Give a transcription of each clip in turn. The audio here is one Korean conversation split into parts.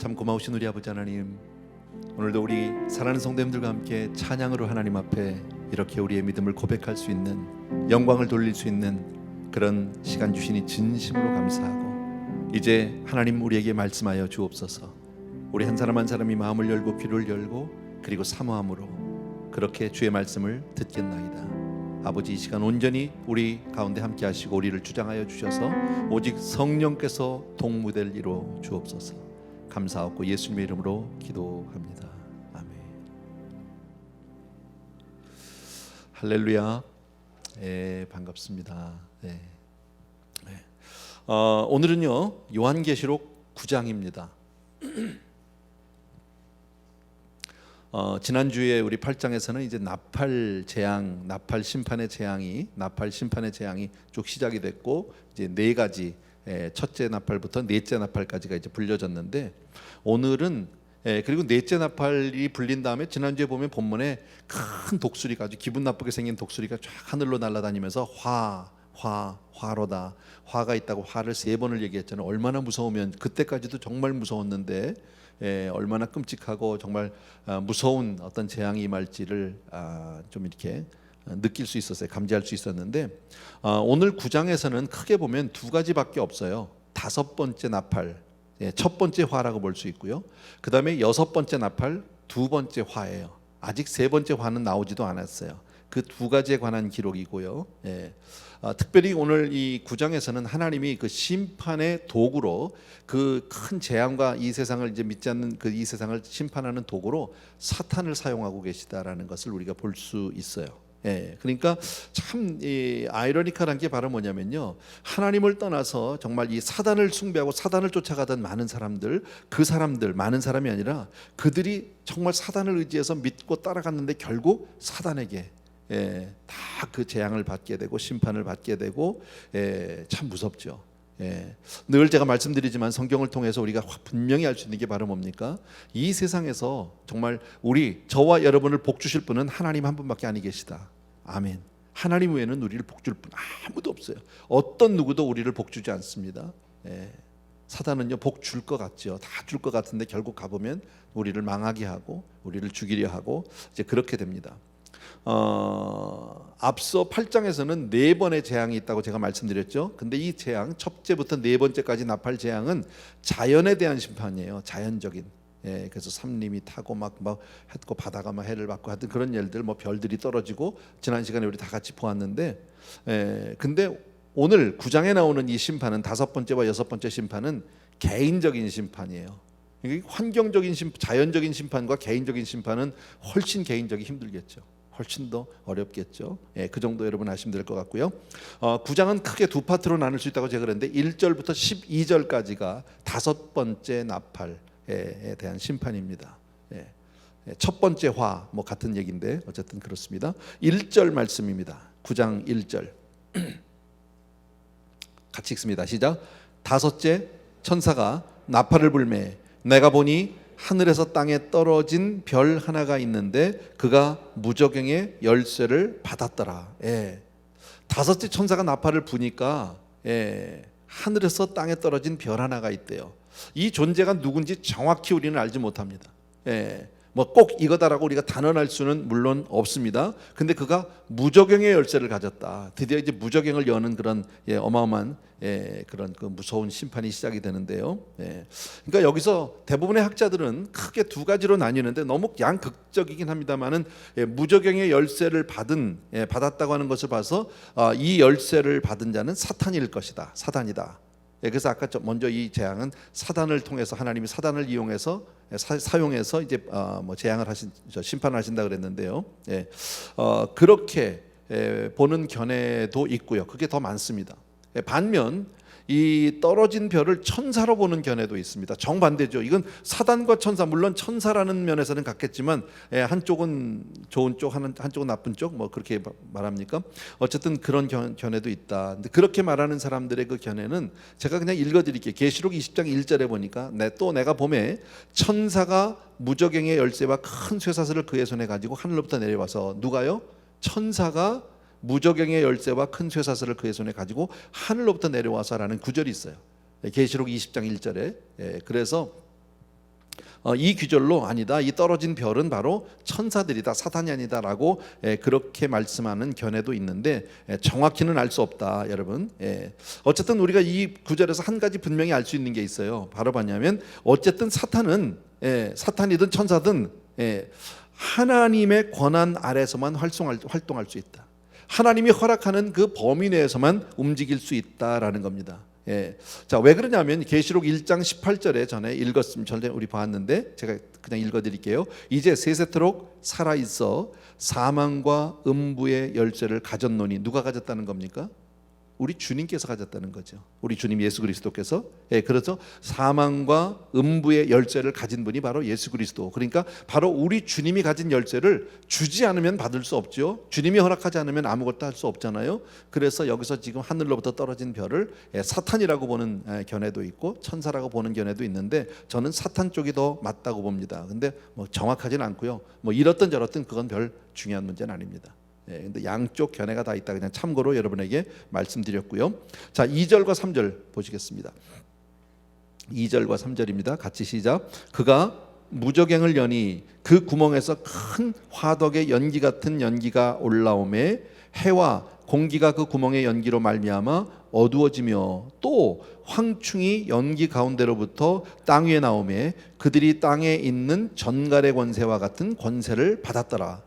참 고마우신 우리 아버지 하나님, 오늘도 우리 사랑하는 성도님들과 함께 찬양으로 하나님 앞에 이렇게 우리의 믿음을 고백할 수 있는, 영광을 돌릴 수 있는 그런 시간 주시니 진심으로 감사하고, 이제 하나님 우리에게 말씀하여 주옵소서. 우리 한 사람 한 사람이 마음을 열고 귀를 열고 그리고 사모함으로 그렇게 주의 말씀을 듣겠나이다. 아버지, 이 시간 온전히 우리 가운데 함께 하시고 우리를 주장하여 주셔서 오직 성령께서 동무될 이로 주옵소서. 감사하고 예수님의 이름으로 기도합니다. 아멘. 할렐루야. 반갑습니다. 오늘은요 요한계시록 9장입니다. 지난주에 우리 8장에서는 이제 나팔 심판의 재앙이 쭉 시작이 됐고, 이제 네 가지, 첫째 나팔부터 넷째 나팔까지가 이제 불려졌는데, 오늘은 그리고 넷째 나팔이 불린 다음에 지난주에 보면 본문에 큰 독수리가, 아주 기분 나쁘게 생긴 독수리가 쫙 하늘로 날아다니면서 화로다, 화가 있다고 화를 3번을 얘기했잖아요. 얼마나 무서우면, 그때까지도 정말 무서웠는데 얼마나 끔찍하고 정말 무서운 어떤 재앙이 임할지를 좀 이렇게 느낄 수 있었어요. 감지할 수 있었는데, 오늘 9장에서는 크게 보면 두 가지밖에 없어요. 5번째 나팔, 첫 번째 화라고 볼 수 있고요. 그 다음에 6번째 나팔, 2번째 화예요. 아직 3번째 화는 나오지도 않았어요. 그 두 가지에 관한 기록이고요. 특별히 오늘 이 9장에서는 하나님이 그 심판의 도구로, 그 큰 재앙과 이 세상을 이제 믿지 않는 그 이 세상을 심판하는 도구로 사탄을 사용하고 계시다라는 것을 우리가 볼 수 있어요. 그러니까 참 아이러니컬한 게 바로 뭐냐면요, 하나님을 떠나서 정말 이 사단을 숭배하고 사단을 쫓아가던 많은 사람들, 많은 사람이 아니라 그들이 정말 사단을 의지해서 믿고 따라갔는데 결국 사단에게 다 그 재앙을 받게 되고 심판을 받게 되고, 참 무섭죠. 늘 제가 말씀드리지만 성경을 통해서 우리가 분명히 알 수 있는 게 바로 뭡니까? 이 세상에서 정말 저와 여러분을 복 주실 분은 하나님 한 분밖에 아니 계시다. 아멘. 하나님 외에는 우리를 복 줄 분 아무도 없어요. 어떤 누구도 우리를 복 주지 않습니다. 사단은요 복 줄 것 같죠. 다 줄 것 같은데 결국 가보면 우리를 망하게 하고 우리를 죽이려 하고 이제 그렇게 됩니다. 앞서 8장에서는 4번의 재앙이 있다고 제가 말씀드렸죠. 근데 이 재앙, 첫째부터 4번째까지 나팔 재앙은 자연에 대한 심판이에요. 자연적인. 그래서 삼림이 타고 막 했고 바다가 막 해를 받고 하여튼 그런 일들, 뭐 별들이 떨어지고 지난 시간에 우리 다 같이 보았는데, 근데 오늘 9장에 나오는 이 심판은 5번째와 6번째 심판은 개인적인 심판이에요. 환경적인 자연적인 심판과 개인적인 심판은 훨씬 개인적이 힘들겠죠. 훨씬 더 어렵겠죠. 그 정도 여러분 아시면 될 것 같고요. 9장은 크게 두 파트로 나눌 수 있다고 제가 그랬는데 1절부터 12절까지가 5번째 나팔에 대한 심판입니다. 첫 번째 화, 뭐 같은 얘기인데 어쨌든 그렇습니다. 1절 말씀입니다. 9장 1절 같이 읽습니다. 시작. 5째 천사가 나팔을 불매 내가 보니 하늘에서 땅에 떨어진 별 하나가 있는데 그가 무저갱의 열쇠를 받았더라. 5째 천사가 나팔을 부니까 하늘에서 땅에 떨어진 별 하나가 있대요. 이 존재가 누군지 정확히 우리는 알지 못합니다. 뭐 꼭 이거다라고 우리가 단언할 수는 물론 없습니다. 근데 그가 무저갱의 열쇠를 가졌다. 드디어 이제 무저갱을 여는 그런 어마어마한 그런 그 무서운 심판이 시작이 되는데요. 그러니까 여기서 대부분의 학자들은 크게 두 가지로 나뉘는데 너무 양극적이긴 합니다만은 무저갱의 열쇠를 받았다고 하는 것을 봐서 이 열쇠를 받은 자는 사탄일 것이다. 사단이다. 그래서 아까 먼저 이 재앙은 사단을 통해서 하나님이 사단을 이용해서 사용해서 이제 뭐 재앙을 심판을 하신다 그랬는데요. 그렇게 보는 견해도 있고요. 그게 더 많습니다. 반면 이 떨어진 별을 천사로 보는 견해도 있습니다. 정반대죠. 이건 사단과 천사, 물론 천사라는 면에서는 같겠지만 한쪽은 좋은 쪽, 한쪽은 나쁜 쪽, 뭐 그렇게 말합니까? 어쨌든 그런 견해도 있다. 근데 그렇게 말하는 사람들의 그 견해는 제가 그냥 읽어드릴게요. 계시록 20장 1절에 보니까 내가 봄에 천사가 무저갱의 열쇠와 큰 쇠사슬을 그의 손에 가지고 하늘로부터 내려와서, 누가요? 천사가 무저갱의 열쇠와 큰 쇠사슬을 그의 손에 가지고 하늘로부터 내려와서라는 구절이 있어요. 계시록 20장 1절에. 그래서 이 귀절로 아니다. 이 떨어진 별은 바로 천사들이다. 사탄이 아니다라고 그렇게 말씀하는 견해도 있는데 정확히는 알 수 없다, 여러분. 어쨌든 우리가 이 구절에서 한 가지 분명히 알 수 있는 게 있어요. 바로 뭐냐면 어쨌든 사탄은 사탄이든 천사든 하나님의 권한 아래서만 활동할 수 있다. 하나님이 허락하는 그 범위 내에서만 움직일 수 있다라는 겁니다. 자, 왜 그러냐면 계시록 1장 18절에 전에 읽었으면 전에 우리 봤는데 제가 그냥 읽어드릴게요. 이제 세세토록 살아있어 사망과 음부의 열쇠를 가졌노니. 누가 가졌다는 겁니까? 우리 주님께서 가졌다는 거죠. 우리 주님 예수 그리스도께서. 그래서 사망과 음부의 열쇠를 가진 분이 바로 예수 그리스도. 그러니까 바로 우리 주님이 가진 열쇠를 주지 않으면 받을 수 없죠. 주님이 허락하지 않으면 아무것도 할 수 없잖아요. 그래서 여기서 지금 하늘로부터 떨어진 별을 사탄이라고 보는 견해도 있고 천사라고 보는 견해도 있는데 저는 사탄 쪽이 더 맞다고 봅니다. 근데 뭐 정확하지는 않고요. 뭐 이렇든 저렇든 그건 별 중요한 문제는 아닙니다. 근데 양쪽 견해가 다 있다. 그냥 참고로 여러분에게 말씀드렸고요. 자, 2절과 3절 보시겠습니다. 2절과 3절입니다. 같이 시작. 그가 무저갱을 여니 그 구멍에서 큰 화덕의 연기 같은 연기가 올라오매 해와 공기가 그 구멍의 연기로 말미암아 어두워지며 또 황충이 연기 가운데로부터 땅 위에 나오매 그들이 땅에 있는 전갈의 권세와 같은 권세를 받았더라.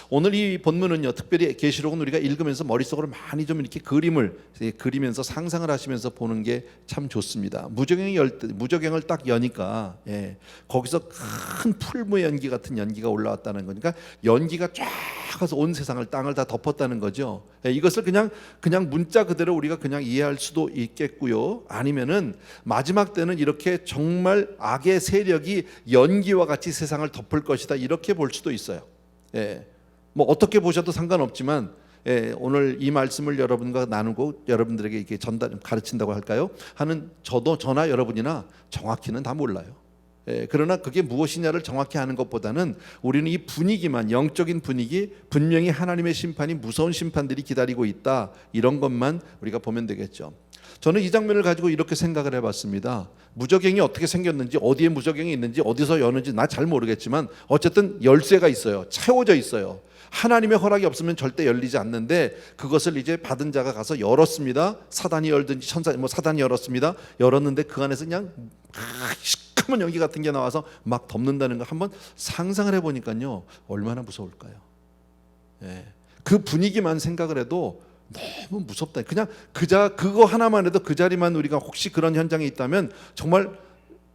오늘 이 본문은요, 특별히 계시록은 우리가 읽으면서 머릿속으로 많이 좀 이렇게 그림을 그리면서 상상을 하시면서 보는 게 참 좋습니다. 무저갱을 딱 여니까 거기서 큰 풀무의 연기 같은 연기가 올라왔다는 거니까 연기가 쫙 가서 온 세상을 땅을 다 덮었다는 거죠. 이것을 그냥 문자 그대로 우리가 그냥 이해할 수도 있겠고요. 아니면은 마지막 때는 이렇게 정말 악의 세력이 연기와 같이 세상을 덮을 것이다, 이렇게 볼 수도 있어요. 뭐 어떻게 보셔도 상관없지만 오늘 이 말씀을 여러분과 나누고 여러분들에게 이렇게 가르친다고 할까요? 하는 저나 여러분이나 정확히는 다 몰라요. 그러나 그게 무엇이냐를 정확히 아는 것보다는 우리는 이 분위기만, 영적인 분위기, 분명히 하나님의 심판이 무서운 심판들이 기다리고 있다, 이런 것만 우리가 보면 되겠죠. 저는 이 장면을 가지고 이렇게 생각을 해봤습니다. 무저갱이 어떻게 생겼는지, 어디에 무저갱이 있는지, 어디서 여는지 나 잘 모르겠지만 어쨌든 열쇠가 있어요. 채워져 있어요. 하나님의 허락이 없으면 절대 열리지 않는데 그것을 이제 받은 자가 가서 열었습니다. 사단이 열든지 사단이 열었습니다. 열었는데 그 안에서 그냥 시커먼 연기 같은 게 나와서 막 덮는다는 거 한번 상상을 해보니까요, 얼마나 무서울까요? 그 분위기만 생각을 해도 너무 무섭다. 그냥 그거 하나만 해도 그 자리만 우리가 혹시 그런 현장에 있다면 정말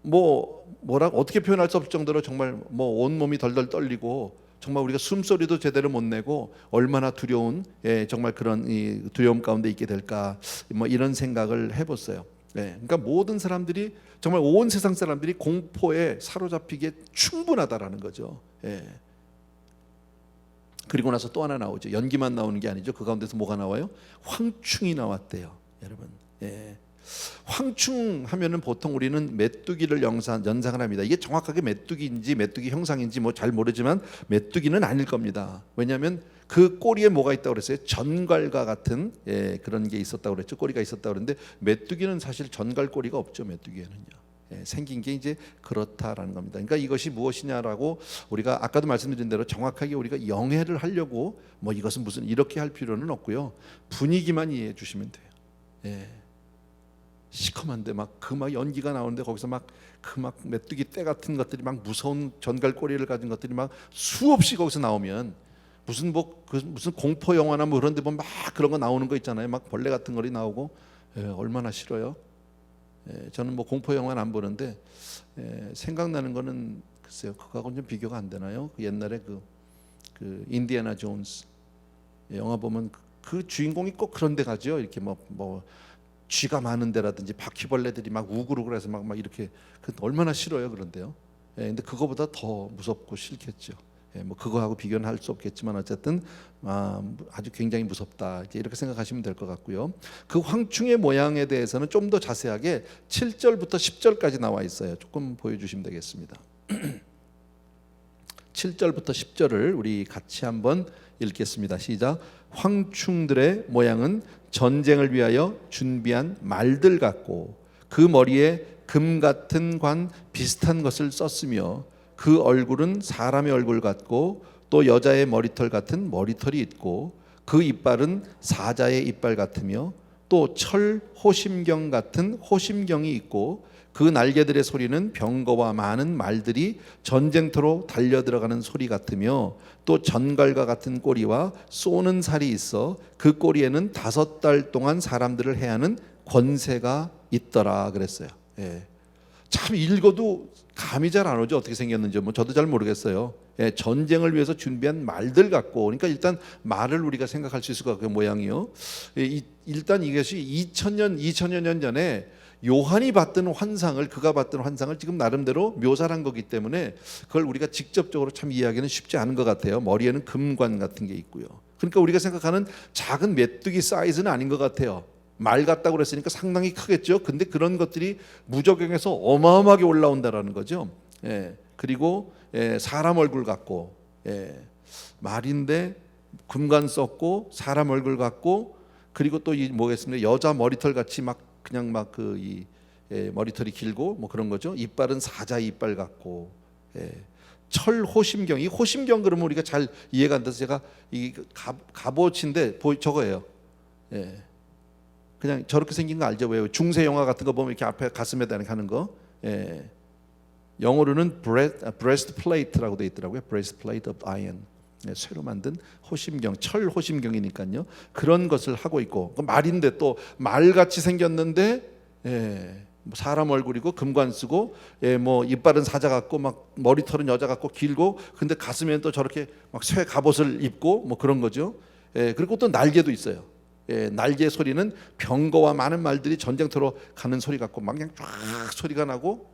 뭐라고 어떻게 표현할 수 없을 정도로 정말 온몸이 덜덜 떨리고 정말 우리가 숨소리도 제대로 못 내고 얼마나 두려운 정말 그런 이 두려움 가운데 있게 될까, 이런 생각을 해봤어요. 그러니까 모든 사람들이 정말 온 세상 사람들이 공포에 사로잡히기에 충분하다라는 거죠. 그리고 나서 또 하나 나오죠. 연기만 나오는 게 아니죠. 그 가운데서 뭐가 나와요? 황충이 나왔대요, 여러분. 황충 하면은 보통 우리는 메뚜기를 연상을 합니다. 이게 정확하게 메뚜기인지 메뚜기 형상인지 잘 모르지만 메뚜기는 아닐 겁니다. 왜냐하면 그 꼬리에 뭐가 있다고 그랬어요? 전갈과 같은 그런 게 있었다고 그랬죠. 꼬리가 있었다고 그랬는데 메뚜기는 사실 전갈 꼬리가 없죠. 메뚜기에는요. 생긴 게 이제 그렇다라는 겁니다. 그러니까 이것이 무엇이냐라고 우리가 아까도 말씀드린 대로 정확하게 우리가 영해를 하려고 이것은 무슨 이렇게 할 필요는 없고요. 분위기만 이해해 주시면 돼요. 시커먼데 막 연기가 나오는데 거기서 그 메뚜기 떼 같은 것들이 무서운 전갈 꼬리를 가진 것들이 수없이 거기서 나오면 무슨 공포 영화나 그런 데 보면 그런 거 나오는 거 있잖아요. 벌레 같은 거리 나오고 얼마나 싫어요. 저는 공포 영화는 안 보는데 생각나는 거는 글쎄요, 그거하고는 좀 비교가 안 되나요? 그 옛날에 그 인디애나 존스 영화 보면 그 주인공이 꼭 그런 데 가죠. 이렇게 쥐가 많은 데라든지 바퀴벌레들이 우글우글 해서 이렇게 얼마나 싫어요. 그런데요. 근데 그거보다 더 무섭고 싫겠죠. 그거하고 비교는 할 수 없겠지만 어쨌든 아주 굉장히 무섭다, 이렇게 생각하시면 될 것 같고요. 그 황충의 모양에 대해서는 좀 더 자세하게 7절부터 10절까지 나와 있어요. 조금 보여주시면 되겠습니다. 7절부터 10절을 우리 같이 한번 읽겠습니다. 시작. 황충들의 모양은 전쟁을 위하여 준비한 말들 같고 그 머리에 금 같은 관 비슷한 것을 썼으며 그 얼굴은 사람의 얼굴 같고 또 여자의 머리털 같은 머리털이 있고 그 이빨은 사자의 이빨 같으며 또 철 호심경 같은 호심경이 있고 그 날개들의 소리는 병거와 많은 말들이 전쟁터로 달려 들어가는 소리 같으며 또 전갈과 같은 꼬리와 쏘는 살이 있어 그 꼬리에는 5달 동안 사람들을 해하는 권세가 있더라 그랬어요. 예. 참 읽어도 감이 잘 안 오죠. 어떻게 생겼는지 뭐 저도 잘 모르겠어요. 예, 전쟁을 위해서 준비한 말들 같고, 그러니까 일단 말을 우리가 생각할 수 있을 것 같아요. 모양이요. 예, 일단 이것이 2000여 년 전에 요한이 봤던 환상을, 그가 봤던 환상을 지금 나름대로 묘사를 한 거기 때문에 그걸 우리가 직접적으로 참 이해하기는 쉽지 않은 것 같아요. 머리에는 금관 같은 게 있고요. 그러니까 우리가 생각하는 작은 메뚜기 사이즈는 아닌 것 같아요. 말 같다고 그랬으니까 상당히 크겠죠. 근데 그런 것들이 무저경에서 어마어마하게 올라온다라는 거죠. 예, 그리고 사람 얼굴 같고, 말인데 금관 썼고 사람 얼굴 같고, 그리고 또 이 뭐겠습니까? 여자 머리털 같이 막 그냥 막 그 머리털이 길고 뭐 그런 거죠. 이빨은 사자 이빨 같고, 철 호심경. 이 호심경 그러면 우리가 잘 이해가 안 돼서 제가 이 갑옷인데 저거예요. 그냥 저렇게 생긴 거 알죠? 왜 중세 영화 같은 거 보면 이렇게 앞에 가슴에다 이렇게 하는 거. 영어로는 breastplate라고 돼 있더라고요. breastplate of iron. 쇠로 만든 호심경, 철 호심경이니까요. 그런 것을 하고 있고, 말인데 또 말같이 생겼는데, 사람 얼굴이고 금관 쓰고, 뭐 이빨은 사자 같고, 막 머리털은 여자 같고 길고, 근데 가슴에는 또 저렇게 막 쇠 갑옷을 입고, 뭐 그런 거죠. 그리고 또 날개도 있어요. 날개 소리는 병거와 많은 말들이 전쟁터로 가는 소리 같고, 막 그냥 쫙 소리가 나고,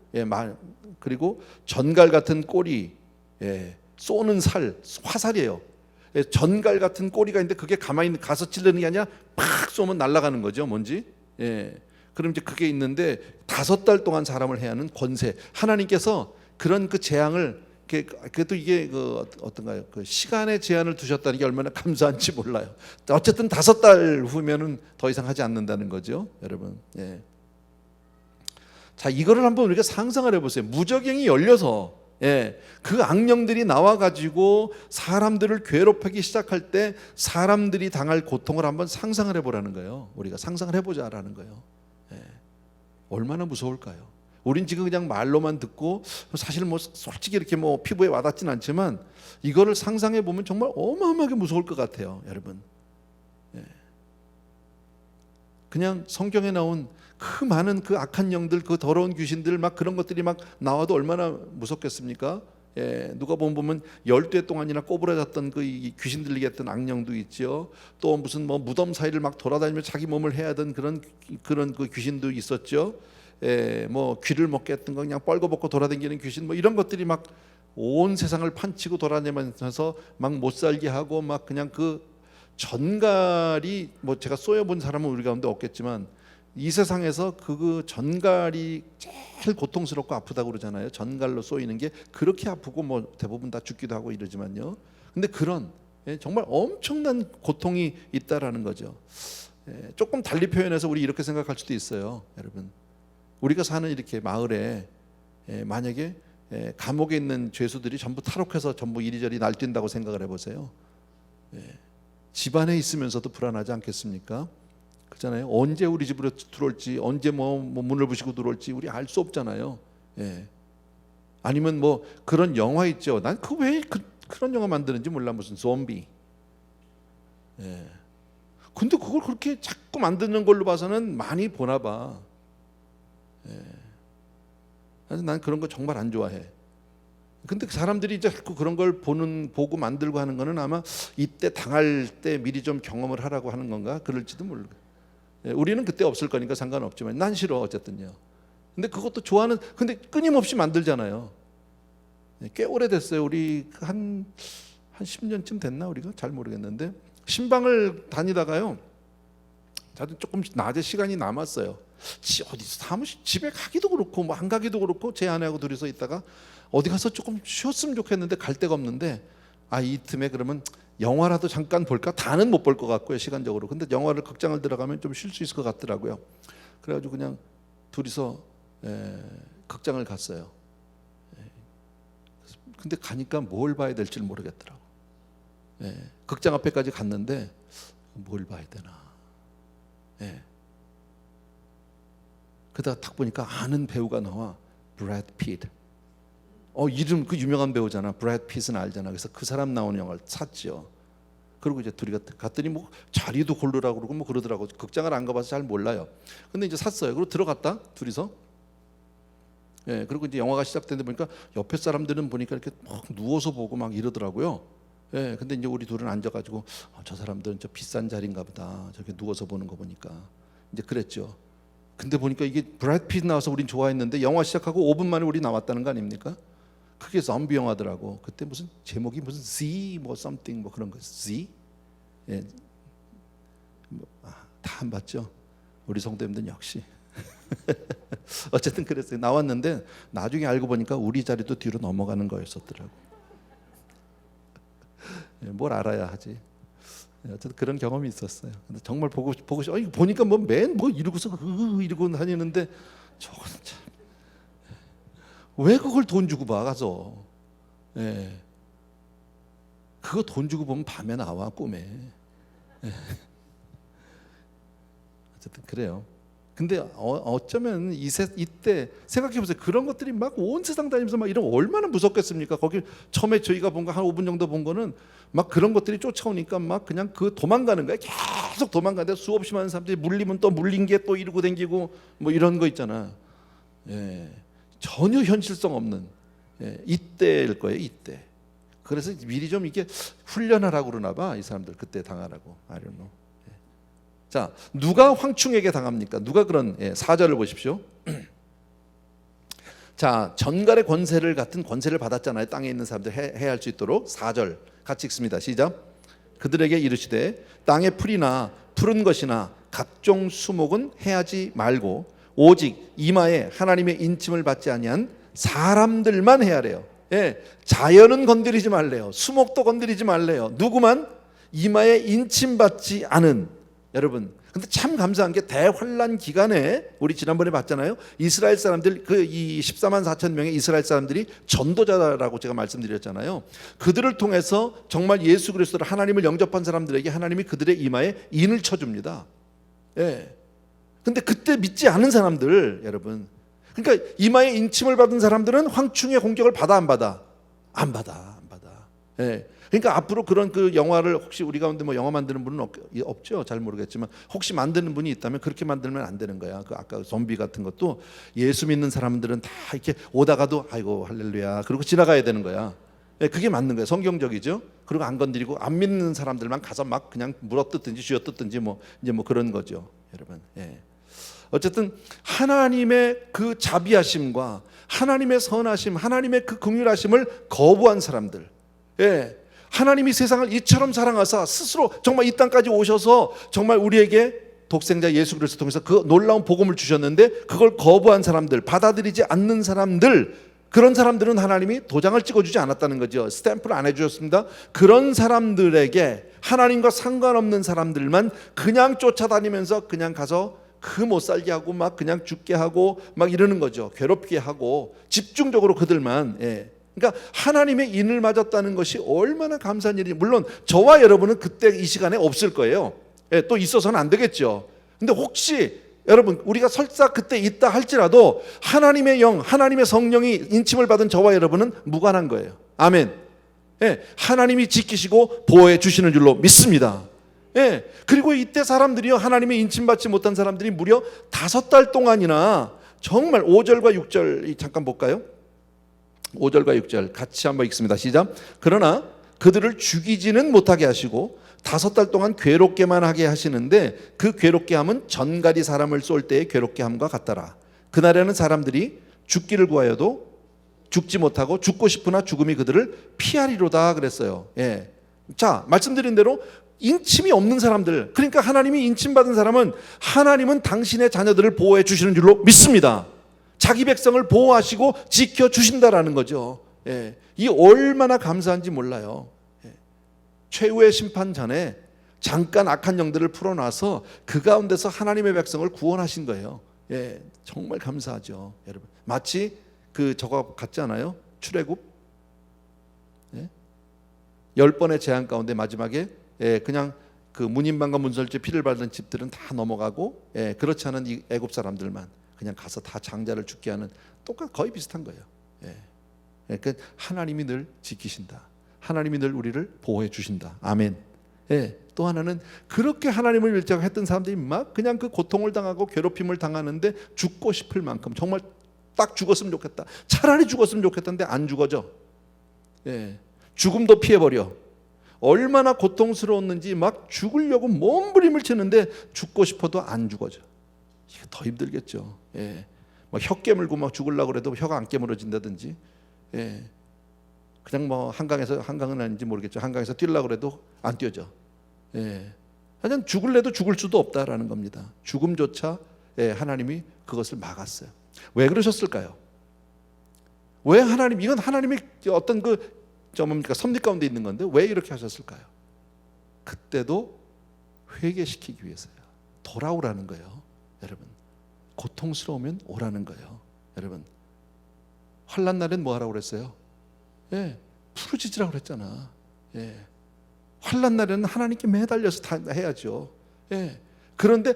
그리고 전갈 같은 꼬리, 쏘는 살, 화살이에요. 전갈 같은 꼬리가 있는데 그게 가만히 가서 찌르는 게 아니라 팍 쏘면 날아가는 거죠. 뭔지. 그럼 이제 그게 있는데 5달 동안 사람을 해야 하는 권세. 하나님께서 그런 그 재앙을, 그래도 이게 그 어떤가요? 그 시간의 제한을 두셨다는 게 얼마나 감사한지 몰라요. 어쨌든 5달 후면은 더 이상 하지 않는다는 거죠, 여러분. 자, 이거를 한번 우리가 상상을 해보세요. 무저갱이 열려서 그 악령들이 나와가지고 사람들을 괴롭히기 시작할 때 사람들이 당할 고통을 한번 상상을 해보라는 거예요. 우리가 상상을 해보자라는 거예요. 얼마나 무서울까요? 우린 지금 그냥 말로만 듣고 사실 뭐 솔직히 이렇게 뭐 피부에 와닿진 않지만 이거를 상상해 보면 정말 어마어마하게 무서울 것 같아요, 여러분. 그냥 성경에 나온 그 많은 그 악한 영들, 그 더러운 귀신들 막 그런 것들이 막 나와도 얼마나 무섭겠습니까? 누가 보면 12해 동안이나 꼬부라졌던 그 귀신 들리게 했던 악령도 있죠. 또 무슨 뭐 무덤 사이를 막 돌아다니며 자기 몸을 해야 하던 그런 그 귀신도 있었죠. 뭐 귀를 먹게 했던 거 그냥 뻘거벗고 돌아다니는 귀신, 뭐 이런 것들이 막 온 세상을 판치고 돌아다니면서 막 못 살게 하고, 막 그냥 그 전갈이, 뭐 제가 쏘여본 사람은 우리 가운데 없겠지만 이 세상에서 그 전갈이 제일 고통스럽고 아프다고 그러잖아요. 전갈로 쏘이는 게 그렇게 아프고 뭐 대부분 다 죽기도 하고 이러지만요. 근데 그런 정말 엄청난 고통이 있다라는 거죠. 조금 달리 표현해서 우리 이렇게 생각할 수도 있어요, 여러분. 우리가 사는 이렇게 마을에 만약에 감옥에 있는 죄수들이 전부 탈옥해서 전부 이리저리 날뛴다고 생각을 해보세요. 집안에 있으면서도 불안하지 않겠습니까? 그렇잖아요. 언제 우리 집으로 들어올지, 언제 뭐 문을 부시고 들어올지 우리 알 수 없잖아요. 아니면 뭐 그런 영화 있죠. 난 그 왜 그런 영화 만드는지 몰라. 무슨 좀비. 근데 그걸 그렇게 자꾸 만드는 걸로 봐서는 많이 보나 봐. 그래서 난 그런 거 정말 안 좋아해. 근데 사람들이 이제 자꾸 그런 걸 보고 만들고 하는 거는 아마 이때 당할 때 미리 좀 경험을 하라고 하는 건가? 그럴지도 모르고. 우리는 그때 없을 거니까 상관없지만 난 싫어 어쨌든요. 근데 그것도 좋아하는, 근데 끊임없이 만들잖아요. 꽤 오래됐어요. 우리 한 10년쯤 됐나 우리가? 잘 모르겠는데 신방을 다니다가요. 저도 조금 낮에 시간이 남았어요. 어디서 사무실 집에 가기도 그렇고 뭐 안 가기도 그렇고 제 아내하고 둘이서 있다가 어디 가서 조금 쉬었으면 좋겠는데 갈 데가 없는데 이 틈에 그러면 영화라도 잠깐 볼까? 다는 못 볼 것 같고요, 시간적으로. 근데 영화를 극장을 들어가면 좀 쉴 수 있을 것 같더라고요. 그래가지고 그냥 둘이서 극장을 갔어요. 근데 가니까 뭘 봐야 될지 모르겠더라고. 극장 앞에까지 갔는데 뭘 봐야 되나. 그러다가 딱 보니까 아는 배우가 나와. 브래드 피트. 이름 그 유명한 배우잖아. 브래드 피트는 알잖아. 그래서 그 사람 나오는 영화를 샀죠. 그리고 이제 둘이 갔더니 뭐 자리도 고르라고 그러고 뭐 그러더라고. 극장을 안 가봐서 잘 몰라요. 근데 이제 샀어요. 그리고 들어갔다 둘이서. 그리고 이제 영화가 시작되는데 보니까 옆에 사람들은 보니까 이렇게 막 누워서 보고 막 이러더라고요. 근데 이제 우리 둘은 앉아가지고 저 사람들은 저 비싼 자리인가 보다. 저렇게 누워서 보는 거 보니까 이제 그랬죠. 근데 보니까 이게 브래드 피트 나와서 우린 좋아했는데 영화 시작하고 5분 만에 우리 나왔다는 거 아닙니까? 그게 좀비 영화더라고. 그때 무슨 제목이 무슨 Z 뭐 something 뭐 그런 거 Z. 다 안 봤죠. 우리 성도님들 역시. 어쨌든 그랬어요. 나왔는데 나중에 알고 보니까 우리 자리도 뒤로 넘어가는 거였었더라고. 뭘 알아야 하지. 어쨌든 그런 경험이 있었어요. 근데 정말 보고 싶어. 보니까 뭐 맨 뭐 이러고서 이러고 다니는데 저건 참. 왜 그걸 돈 주고 봐 가서. 그거 돈 주고 보면 밤에 나와 꿈에. 어쨌든 그래요. 근데 어쩌면 이때 생각해 보세요. 그런 것들이 막 온 세상 다니면서 막 이런 얼마나 무섭겠습니까? 거기 처음에 저희가 본 거 한 5분 정도 본 거는 막 그런 것들이 쫓아오니까 막 그냥 그 도망가는 거야. 계속 도망가는데 수없이 많은 사람들이 물리면 또 물린 게 또 이러고 댕기고 뭐 이런 거 있잖아. 전혀 현실성 없는 이때일 거예요. 이때. 그래서 미리 좀 이게 훈련하라고 그러나 봐. 이 사람들 그때 당하라고. I don't know. 자, 누가 황충에게 당합니까? 누가 그런 4절을 보십시오. 자, 전갈의 권세를 같은 권세를 받았잖아요. 땅에 있는 사람들 해할 수 있도록. 4절 같이 읽습니다. 시작. 그들에게 이르시되 땅의 풀이나 푸른 것이나 각종 수목은 해하지 말고 오직 이마에 하나님의 인침을 받지 아니한 사람들만 해하래요. 자연은 건드리지 말래요. 수목도 건드리지 말래요. 누구만? 이마에 인침 받지 않은. 여러분, 근데 참 감사한 게 대환란 기간에 우리 지난번에 봤잖아요. 이스라엘 사람들 이 14만 4천 명의 이스라엘 사람들이 전도자라고 제가 말씀드렸잖아요. 그들을 통해서 정말 예수 그리스도를 하나님을 영접한 사람들에게 하나님이 그들의 이마에 인을 쳐줍니다. 근데 그때 믿지 않은 사람들, 여러분, 그러니까 이마에 인침을 받은 사람들은 황충의 공격을 받아 안 받아? 안 받아. 그러니까 앞으로 그런 그 영화를 혹시 우리 가운데 뭐 영화 만드는 분은 없죠. 잘 모르겠지만 혹시 만드는 분이 있다면 그렇게 만들면 안 되는 거야. 그 아까 좀비 같은 것도 예수 믿는 사람들은 다 이렇게 오다가도 아이고 할렐루야 그러고 지나가야 되는 거야. 그게 맞는 거예요. 성경적이죠. 그리고 안 건드리고 안 믿는 사람들만 가서 막 그냥 물어뜯든지 쥐어뜯든지 뭐 이제 뭐 그런 거죠, 여러분. 어쨌든 하나님의 그 자비하심과 하나님의 선하심, 하나님의 그 긍휼하심을 거부한 사람들. 하나님이 세상을 이처럼 사랑하사 스스로 정말 이 땅까지 오셔서 정말 우리에게 독생자 예수 그리스도 통해서 그 놀라운 복음을 주셨는데 그걸 거부한 사람들, 받아들이지 않는 사람들, 그런 사람들은 하나님이 도장을 찍어주지 않았다는 거죠. 스탬프를 안 해주셨습니다. 그런 사람들에게 하나님과 상관없는 사람들만 그냥 쫓아다니면서 그냥 가서 그 못 살게 하고 막 그냥 죽게 하고 막 이러는 거죠. 괴롭게 하고 집중적으로 그들만. 그러니까 하나님의 인을 맞았다는 것이 얼마나 감사한 일인지. 물론 저와 여러분은 그때 이 시간에 없을 거예요. 또 있어서는 안 되겠죠. 근데 혹시 여러분 우리가 설사 그때 있다 할지라도 하나님의 영, 하나님의 성령이 인침을 받은 저와 여러분은 무관한 거예요. 아멘. 하나님이 지키시고 보호해 주시는 줄로 믿습니다. 그리고 이때 사람들이요, 하나님의 인침받지 못한 사람들이 무려 5달 동안이나 정말 5절과 6절 잠깐 볼까요? 5절과 6절 같이 한번 읽습니다. 시작. 그러나 그들을 죽이지는 못하게 하시고 5달 동안 괴롭게만 하게 하시는데 그 괴롭게 함은 전갈이 사람을 쏠 때의 괴롭게 함과 같더라. 그날에는 사람들이 죽기를 구하여도 죽지 못하고 죽고 싶으나 죽음이 그들을 피하리로다 그랬어요. 자, 말씀드린 대로 인침이 없는 사람들, 그러니까 하나님이 인침받은 사람은 하나님은 당신의 자녀들을 보호해 주시는 줄로 믿습니다. 자기 백성을 보호하시고 지켜주신다라는 거죠. 이 얼마나 감사한지 몰라요. 최후의 심판 전에 잠깐 악한 영들을 풀어놔서 그 가운데서 하나님의 백성을 구원하신 거예요. 예, 정말 감사하죠, 여러분. 마치 그 저거 같지 않아요? 출애굽, 예? 10번의 재앙 가운데 마지막에 예, 그냥 그 문인방과 문설주에 피를 바르는 집들은 다 넘어가고, 예, 그렇지 않은 이 애굽 사람들만 그냥 가서 다 장자를 죽게 하는, 거의 비슷한 거예요. 예. 그러니까 하나님이 늘 지키신다. 하나님이 늘 우리를 보호해 주신다. 아멘. 예. 또 하나는 그렇게 하나님을 밀착했던 사람들이 막 그냥 그 고통을 당하고 괴롭힘을 당하는데 죽고 싶을 만큼 정말 딱 죽었으면 좋겠다. 차라리 죽었으면 좋겠다는데 안 죽어져. 예. 죽음도 피해버려. 얼마나 고통스러웠는지 막 죽으려고 몸부림을 치는데 죽고 싶어도 안 죽어져. 이게 더 힘들겠죠. 예. 막 혀 깨물고 막 죽으려고 그래도 혀가 안 깨물어진다든지, 예. 그냥 뭐 한강은 아닌지 모르겠죠. 한강에서 뛰려고 그래도 안 뛰어져. 예. 그냥 죽을래도 죽을 수도 없다라는 겁니다. 죽음조차, 예, 하나님이 그것을 막았어요. 왜 그러셨을까요? 왜 이건 하나님의 어떤 뭡니까? 섭리 가운데 있는 건데 왜 이렇게 하셨을까요? 그때도 회개시키기 위해서요. 돌아오라는 거예요, 여러분. 고통스러우면 오라는 거예요, 여러분. 환난 날엔 뭐 하라고 그랬어요? 예, 부르짖으라고 그랬잖아. 예, 환난 날에는 하나님께 매달려서 다 해야죠. 예. 그런데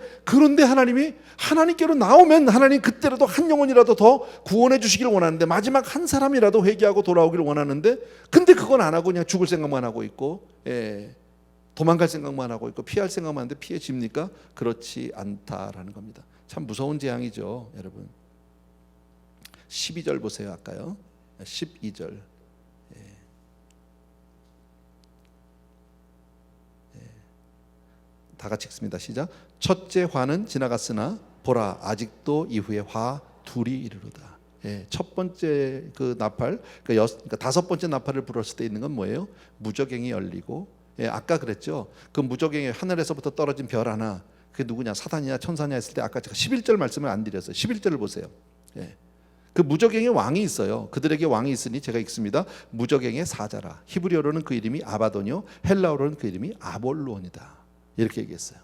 하나님이 하나님께로 나오면 하나님 그때라도 한 영혼이라도 더 구원해 주시기를 원하는데, 마지막 한 사람이라도 회개하고 돌아오기를 원하는데, 근데 그건 안 하고 그냥 죽을 생각만 하고 있고, 예, 도망갈 생각만 하고 있고 피할 생각만 하는데 피해집니까? 그렇지 않다라는 겁니다. 참 무서운 재앙이죠, 여러분. 12절 보세요. 아까요. 12절. 다 같이 읽습니다. 시작. 첫째 화는 지나갔으나 보라, 아직도 이후에 화 둘이 이르로다. 예, 첫 번째 그 나팔, 그러니까 다섯 번째 나팔을 불었을 때 있는 건 뭐예요? 무저갱이 열리고, 예, 아까 그랬죠. 그 무저갱이 하늘에서부터 떨어진 별 하나, 그게 누구냐? 사단이냐 천사냐 했을 때 아까 제가 11절 말씀을 안 드렸어요. 11절을 보세요. 예. 그 무저갱의 왕이 있어요. 그들에게 왕이 있으니 제가 읽습니다. 무저갱의 사자라. 히브리어로는 그 이름이 아바돈이요, 헬라어로는 그 이름이 아볼론이다. 이렇게 얘기했어요.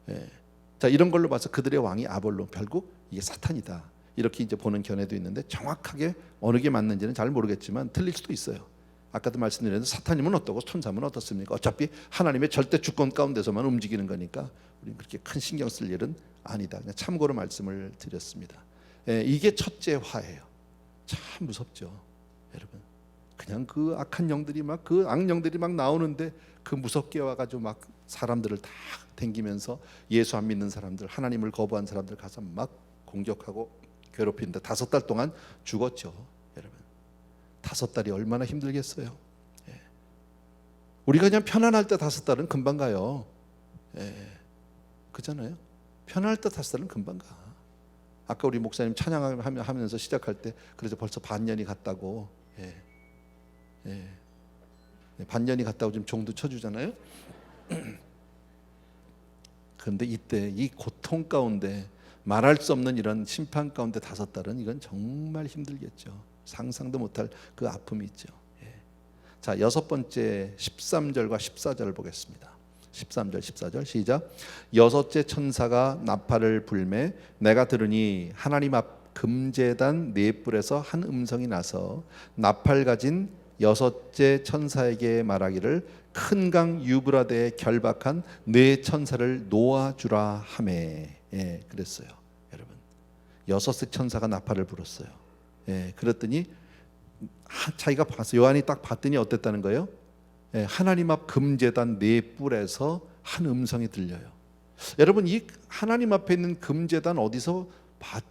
예. 자, 이런 걸로 봐서 그들의 왕이 아볼론, 결국 이게 사탄이다. 이렇게 이제 보는 견해도 있는데, 정확하게 어느 게 맞는지는 잘 모르겠지만 틀릴 수도 있어요. 아까도 말씀드렸는데 사탄이면 어떻고 천사면 어떻습니까? 어차피 하나님의 절대 주권 가운데서만 움직이는 거니까 우리는 그렇게 큰 신경 쓸 일은 아니다. 그냥 참고로 말씀을 드렸습니다. 예, 이게 첫째 화예요. 참 무섭죠, 여러분. 그냥 그 악한 영들이 막, 그 악령들이 막 나오는데 그 무섭게 와가지고 막 사람들을 다 댕기면서 예수 안 믿는 사람들, 하나님을 거부한 사람들 가서 막 공격하고 괴롭히는데 5달 동안 죽었죠, 여러분. 5달이 얼마나 힘들겠어요. 예. 우리가 그냥 편안할 때 5달은 금방 가요. 예. 그잖아요. 편안할 때 5달은 금방 가. 아까 우리 목사님 찬양하면서 시작할 때 그래서 벌써 반년이 갔다고. 예. 예. 반년이 갔다고 지금 종도 쳐주잖아요. 그런데 이때 이 고통 가운데 말할 수 없는 이런 심판 가운데 5달은 이건 정말 힘들겠죠. 상상도 못할 그 아픔이 있죠. 예. 자, 6번째 13절과 14절 보겠습니다. 13절 14절 시작. 여섯째 천사가 나팔을 불매 내가 들으니 하나님 앞 금제단 네 뿔에서 한 음성이 나서 나팔 가진 여섯째 천사에게 말하기를 큰 강 유브라데에 결박한 네 천사를 놓아주라 하매. 예, 그랬어요, 여러분. 여섯째 천사가 나팔을 불었어요. 예, 그랬더니 자기가 봤어. 요한이 딱 봤더니 어땠다는 거예요? 예, 하나님 앞 금제단 네 뿔에서 한 음성이 들려요. 여러분, 이 하나님 앞에 있는 금제단 어디서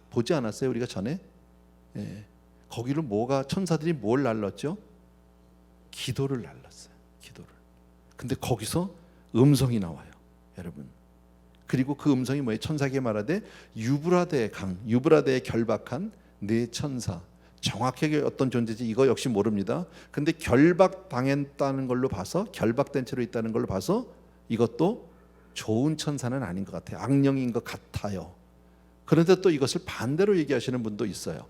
보지 않았어요? 우리가 전에? 예, 거기를 천사들이 뭘 날랐죠? 기도를 날랐어요. 기도를. 근데 거기서 음성이 나와요, 여러분. 그리고 그 음성이 뭐예요? 천사에게 말하되 유브라데의 강, 유브라데에 결박한 네 천사. 정확하게 어떤 존재인지 이거 역시 모릅니다. 근데 결박당했다는 걸로 봐서, 결박된 채로 있다는 걸로 봐서 이것도 좋은 천사는 아닌 것 같아요. 악령인 것 같아요. 그런데 또 이것을 반대로 얘기하시는 분도 있어요.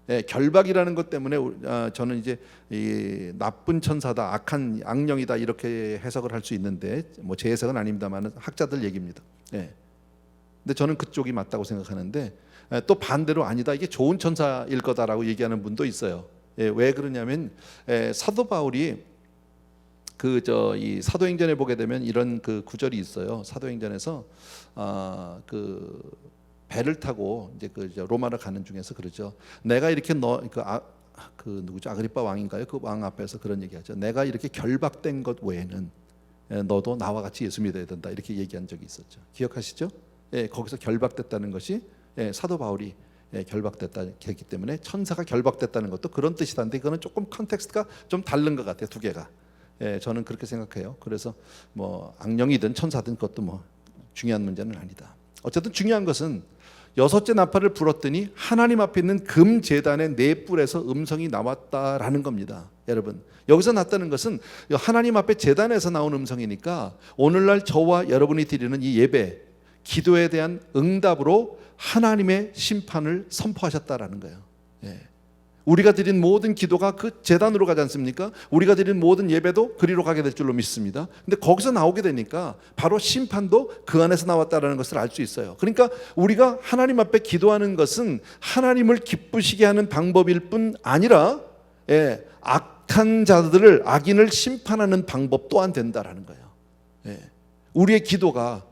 예, 결박이라는 것 때문에 저는 이제 이 나쁜 천사다, 악한 악령이다 이렇게 해석을 할 수 있는데, 뭐 제 해석은 아닙니다만 학자들 얘기입니다. 예. 근데 저는 그쪽이 맞다고 생각하는데, 또 반대로 아니다, 이게 좋은 천사일 거다라고 얘기하는 분도 있어요. 왜 그러냐면 사도 바울이 이 사도행전에 보게 되면 이런 그 구절이 있어요. 사도행전에서 그 배를 타고 이제 로마를 가는 중에서 그러죠. 내가 이렇게 누구죠? 아그리빠 왕인가요? 그 왕 앞에서 그런 얘기하죠. 내가 이렇게 결박된 것 외에는 너도 나와 같이 예수 믿어야 된다, 이렇게 얘기한 적이 있었죠. 기억하시죠? 거기서 결박됐다는 것이 사도 바울이 결박됐다 했기 때문에 천사가 결박됐다는 것도 그런 뜻이다는데, 그거는 조금 컨텍스트가 좀 다른 것 같아요, 두 개가. 저는 그렇게 생각해요. 그래서 뭐 악령이든 천사든 그것도 뭐 중요한 문제는 아니다. 어쨌든 중요한 것은 여섯째 나팔을 불었더니 하나님 앞에 있는 금 제단의 네 뿔에서 음성이 나왔다라는 겁니다. 여러분, 여기서 났다는 것은 하나님 앞에 제단에서 나온 음성이니까 오늘날 저와 여러분이 드리는 이 예배, 기도에 대한 응답으로 하나님의 심판을 선포하셨다라는 거예요. 우리가 드린 모든 기도가 그 제단으로 가지 않습니까? 우리가 드린 모든 예배도 그리로 가게 될 줄로 믿습니다. 근데 거기서 나오게 되니까 바로 심판도 그 안에서 나왔다라는 것을 알 수 있어요. 그러니까 우리가 하나님 앞에 기도하는 것은 하나님을 기쁘시게 하는 방법일 뿐 아니라 악한 자들을, 악인을 심판하는 방법 또한 된다라는 거예요. 우리의 기도가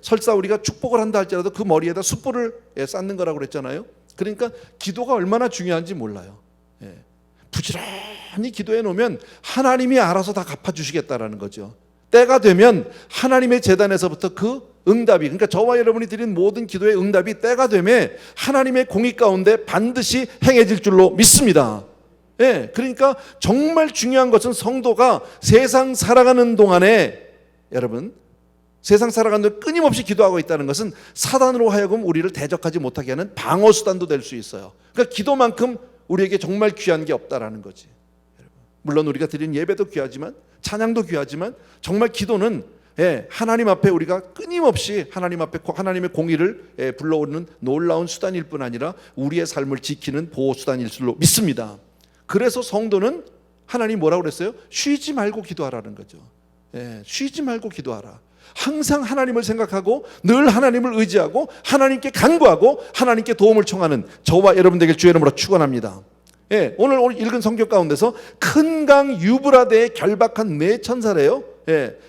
설사 우리가 축복을 한다 할지라도 그 머리에다 숯불을 쌓는 거라고 그랬잖아요. 그러니까 기도가 얼마나 중요한지 몰라요. 부지런히 기도해 놓으면 하나님이 알아서 다 갚아주시겠다라는 거죠. 때가 되면 하나님의 제단에서부터 그 응답이, 그러니까 저와 여러분이 드린 모든 기도의 응답이 때가 되면 하나님의 공의 가운데 반드시 행해질 줄로 믿습니다. 그러니까 정말 중요한 것은 성도가 세상 살아가는 동안에, 여러분, 세상 살아가는데 끊임없이 기도하고 있다는 것은 사단으로 하여금 우리를 대적하지 못하게 하는 방어 수단도 될 수 있어요. 그러니까 기도만큼 우리에게 정말 귀한 게 없다라는 거지. 물론 우리가 드리는 예배도 귀하지만, 찬양도 귀하지만, 정말 기도는 하나님 앞에 우리가 끊임없이 하나님 앞에 하나님의 공의를 불러오는 놀라운 수단일 뿐 아니라 우리의 삶을 지키는 보호 수단일 줄로 믿습니다. 그래서 성도는 하나님 뭐라고 그랬어요? 쉬지 말고 기도하라는 거죠. 쉬지 말고 기도하라. 항상 하나님을 생각하고 늘 하나님을 의지하고 하나님께 간구하고 하나님께 도움을 청하는 저와 여러분 되길 주의 이름으로 축원합니다. 오늘 읽은 성경 가운데서 큰 강 유브라데에 결박한 네 천사래요.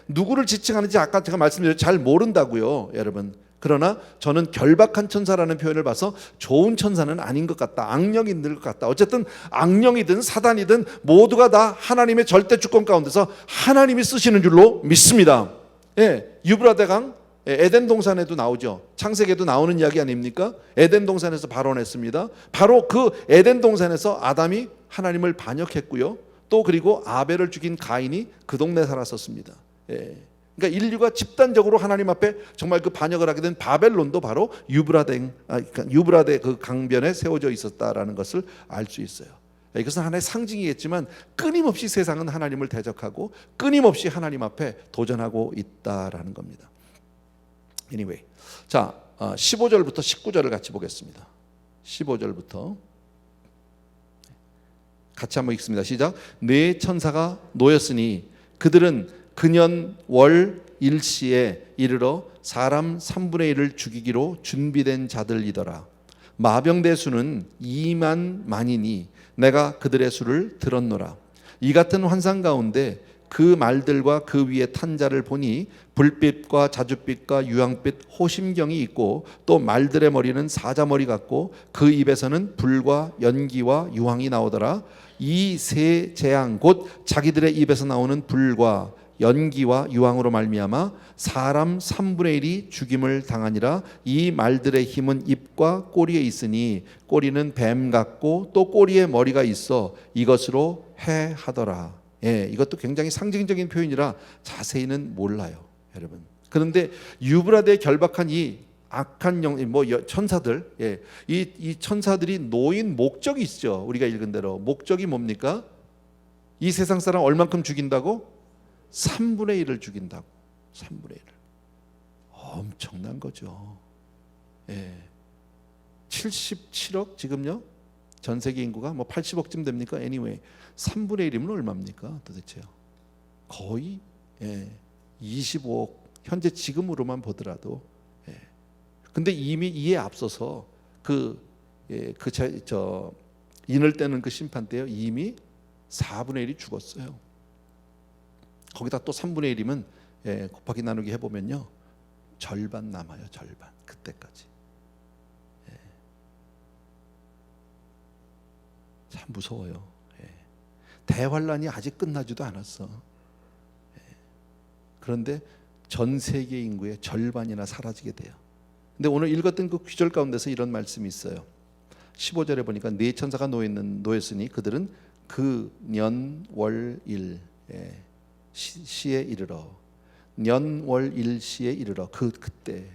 누구를 지칭하는지 아까 제가 말씀드렸죠. 잘 모른다고요, 여러분. 그러나 저는 결박한 천사라는 표현을 봐서 좋은 천사는 아닌 것 같다, 악령이 있는 것 같다. 어쨌든 악령이든 사단이든 모두가 다 하나님의 절대 주권 가운데서 하나님이 쓰시는 줄로 믿습니다. 유브라데 강, 에덴 동산에도 나오죠. 창세기에도 나오는 이야기 아닙니까? 에덴 동산에서 발원했습니다. 바로 그 에덴 동산에서 아담이 하나님을 반역했고요. 또 그리고 아벨을 죽인 가인이 그 동네에 살았었습니다. 그러니까 인류가 집단적으로 하나님 앞에 정말 그 반역을 하게 된 바벨론도 바로 유브라데 그 강변에 세워져 있었다라는 것을 알 수 있어요. 이것은 하나의 상징이겠지만 끊임없이 세상은 하나님을 대적하고 끊임없이 하나님 앞에 도전하고 있다라는 겁니다. Anyway, 자 15절부터 19절을 같이 보겠습니다. 15절부터 같이 한번 읽습니다. 시작. 네 천사가 놓였으니 그들은 그년 월 일시에 이르러 사람 3분의 1을 죽이기로 준비된 자들이더라. 마병대 수는 2만 만이니 내가 그들의 수를 들었노라. 이 같은 환상 가운데 그 말들과 그 위에 탄 자를 보니 불빛과 자줏빛과 유황빛 호심경이 있고 또 말들의 머리는 사자머리 같고 그 입에서는 불과 연기와 유황이 나오더라. 이 세 재앙 곧 자기들의 입에서 나오는 불과 연기와 유황으로 말미암아 사람 3분의 1이 죽임을 당하니라. 이 말들의 힘은 입과 꼬리에 있으니 꼬리는 뱀 같고 또 꼬리에 머리가 있어 이것으로 해하더라. 이것도 굉장히 상징적인 표현이라 자세히는 몰라요, 여러분. 그런데 유브라데에 결박한 이 악한 천사들, 이 천사들이 놓인 목적이 있죠. 우리가 읽은 대로 목적이 뭡니까? 이 세상 사람 얼만큼 죽인다고? 3분의 1을 죽인다고. 3분의 1을. 엄청난 거죠. 77억 지금요? 전 세계 인구가 뭐 80억쯤 됩니까? Anyway, 3분의 1이면 얼마입니까? 도대체요. 거의 25억. 현재 지금으로만 보더라도. 근데 이미 이에 앞서서 인을 떼는 그 심판 때요 이미 4분의 1이 죽었어요. 거기다 또 3분의 1이면 곱하기 나누기 해보면요 절반 남아요. 절반. 그때까지. 참 무서워요. 대환란이 아직 끝나지도 않았어. 그런데 전 세계 인구의 절반이나 사라지게 돼요. 근데 오늘 읽었던 그 귀절 가운데서 이런 말씀이 있어요. 15절에 보니까 네 천사가 놓였으니 그들은 그 년, 월, 일 시에 이르러 년, 월, 일 시에 이르러 그때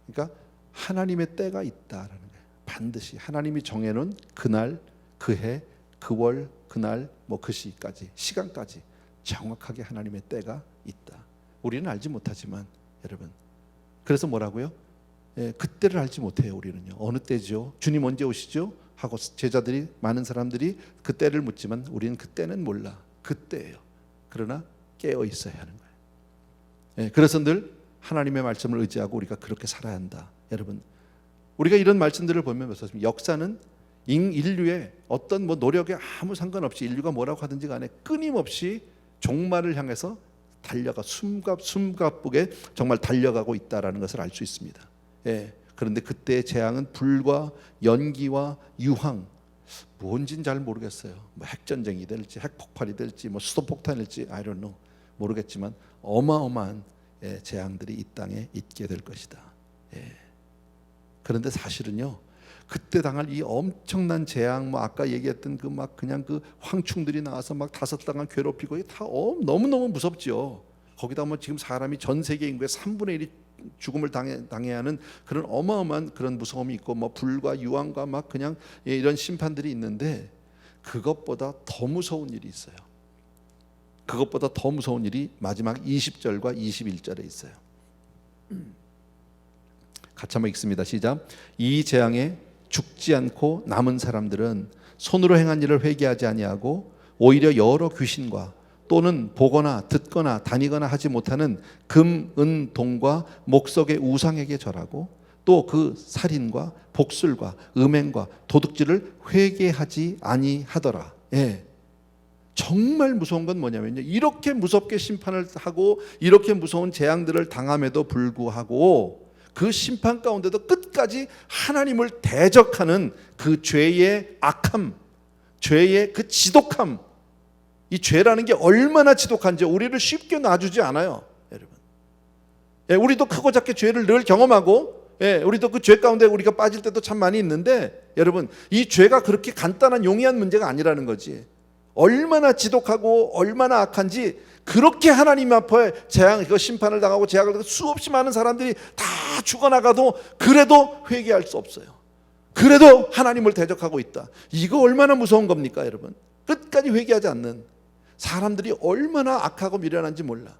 그러니까 하나님의 때가 있다라는 거예요. 반드시 하나님이 정해놓은 그날, 그해, 그월, 그날, 그 시까지 시간까지 정확하게 하나님의 때가 있다. 우리는 알지 못하지만 여러분 그래서 뭐라고요? 그때를 알지 못해요. 우리는요. 어느 때죠? 주님 언제 오시죠? 하고 제자들이 많은 사람들이 그때를 묻지만 우리는 그때는 몰라. 그때예요. 그러나 깨어 있어야 하는 거예요. 그래서 늘 하나님의 말씀을 의지하고 우리가 그렇게 살아야 한다. 여러분 우리가 이런 말씀들을 보면 역사는 인류의 어떤 노력에 아무 상관없이 인류가 뭐라고 하든지 간에 끊임없이 종말을 향해서 달려가 숨가쁘게 정말 달려가고 있다라는 것을 알 수 있습니다. 그런데 그때의 재앙은 불과 연기와 유황 뭔진 잘 모르겠어요. 핵전쟁이 될지 핵폭발이 될지 수소폭탄일지 I don't know 모르겠지만 어마어마한 재앙들이 이 땅에 있게 될 것이다. 그런데 사실은요 그때 당할 이 엄청난 재앙 아까 얘기했던 그냥 그 황충들이 나와서 다섯 달간 괴롭히고 다 너무너무 무섭죠. 거기다 지금 사람이 전 세계 인구의 3분의 1이 죽음을 당해야 하는 그런 어마어마한 그런 무서움이 있고 불과 유황과 그냥 이런 심판들이 있는데 그것보다 더 무서운 일이 있어요. 그것보다 더 무서운 일이 마지막 20절과 21절에 있어요. 같이 한번 읽습니다. 시작. 이 재앙에 죽지 않고 남은 사람들은 손으로 행한 일을 회개하지 아니하고 오히려 여러 귀신과 또는 보거나 듣거나 다니거나 하지 못하는 금, 은, 동과 목석의 우상에게 절하고 또 그 살인과 복술과 음행과 도둑질을 회개하지 아니하더라. 정말 무서운 건 뭐냐면요 이렇게 무섭게 심판을 하고 이렇게 무서운 재앙들을 당함에도 불구하고 그 심판 가운데도 끝까지 하나님을 대적하는 그 죄의 악함, 죄의 그 지독함, 이 죄라는 게 얼마나 지독한지 우리를 쉽게 놔주지 않아요, 여러분. 우리도 크고 작게 죄를 늘 경험하고, 우리도 그 죄 가운데 우리가 빠질 때도 참 많이 있는데, 여러분, 이 죄가 그렇게 간단한 용이한 문제가 아니라는 거지. 얼마나 지독하고 얼마나 악한지 그렇게 하나님 앞에 심판을 당하고 재앙을 당하고 수없이 많은 사람들이 다 죽어나가도 그래도 회개할 수 없어요. 그래도 하나님을 대적하고 있다. 이거 얼마나 무서운 겁니까, 여러분? 끝까지 회개하지 않는 사람들이 얼마나 악하고 미련한지 몰라.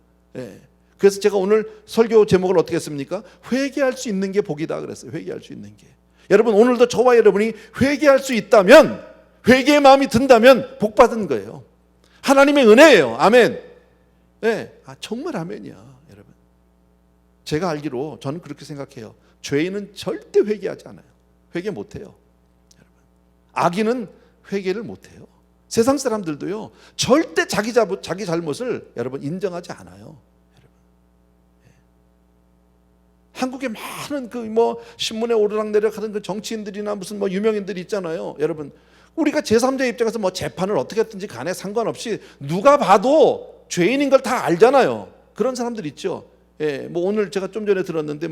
그래서 제가 오늘 설교 제목을 어떻게 했습니까? 회개할 수 있는 게 복이다 그랬어요. 회개할 수 있는 게. 여러분 오늘도 저와 여러분이 회개할 수 있다면, 회개의 마음이 든다면 복 받은 거예요. 하나님의 은혜예요. 아멘. 정말 아멘이야, 여러분. 제가 알기로 저는 그렇게 생각해요. 죄인은 절대 회개하지 않아요. 회개 못해요, 여러분. 악인은 회개를 못해요. 세상 사람들도요 절대 자기 잘못을 여러분 인정하지 않아요. 한국에 많은 신문에 오르락내리락 하는 그 정치인들이나 무슨 유명인들이 있잖아요. 여러분 우리가 제3자 입장에서 재판을 어떻게 했든지 간에 상관없이 누가 봐도 죄인인 걸 다 알잖아요. 그런 사람들 있죠. 오늘 제가 좀 전에 들었는데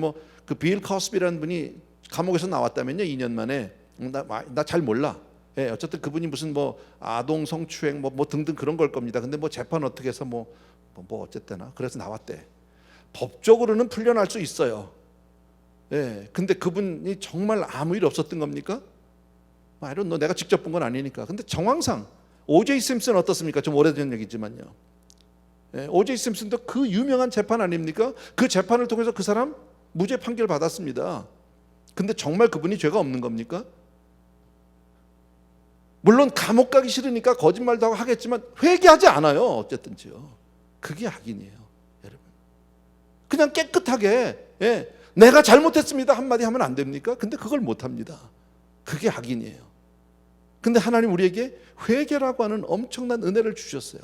그 빌 커스비라는 분이 감옥에서 나왔다면요 2년 만에 나 잘 몰라. 어쨌든 그분이 무슨 아동 성추행 등등 그런 걸 겁니다. 근데 재판 어떻게 해서 어쨌거나 그래서 나왔대. 법적으로는 풀려날 수 있어요. 근데 그분이 정말 아무 일 없었던 겁니까? I don't know. 내가 직접 본 건 아니니까. 근데 정황상 O.J. 심슨 어떻습니까? 좀 오래된 얘기지만요. O.J. 심슨도 그 유명한 재판 아닙니까? 그 재판을 통해서 그 사람 무죄 판결 받았습니다. 근데 정말 그분이 죄가 없는 겁니까? 물론 감옥 가기 싫으니까 거짓말도 하고 하겠지만 회개하지 않아요. 어쨌든지요. 그게 악인이에요, 여러분. 그냥 깨끗하게 내가 잘못했습니다 한마디 하면 안 됩니까? 근데 그걸 못합니다. 그게 악인이에요. 근데 하나님 우리에게 회개라고 하는 엄청난 은혜를 주셨어요.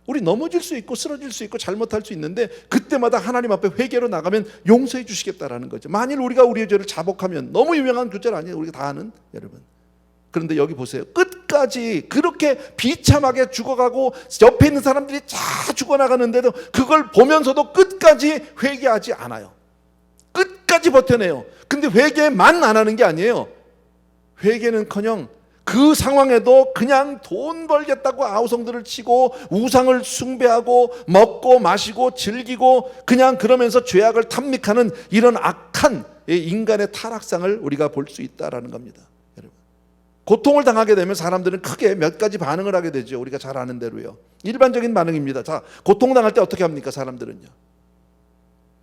우리 넘어질 수 있고 쓰러질 수 있고 잘못할 수 있는데 그때마다 하나님 앞에 회개로 나가면 용서해 주시겠다라는 거죠. 만일 우리가 우리의 죄를 자복하면, 너무 유명한 구절 아니에요? 우리가 다 아는, 여러분. 그런데 여기 보세요. 끝까지 그렇게 비참하게 죽어가고 옆에 있는 사람들이 다 죽어나가는데도 그걸 보면서도 끝까지 회개하지 않아요. 끝까지 버텨내요. 근데 회개만 안 하는 게 아니에요. 회개는커녕 그 상황에도 그냥 돈 벌겠다고 아우성들을 치고 우상을 숭배하고 먹고 마시고 즐기고 그냥 그러면서 죄악을 탐닉하는 이런 악한 인간의 타락상을 우리가 볼 수 있다라는 겁니다. 여러분, 고통을 당하게 되면 사람들은 크게 몇 가지 반응을 하게 되죠. 우리가 잘 아는 대로요. 일반적인 반응입니다. 자, 고통당할 때 어떻게 합니까? 사람들은요.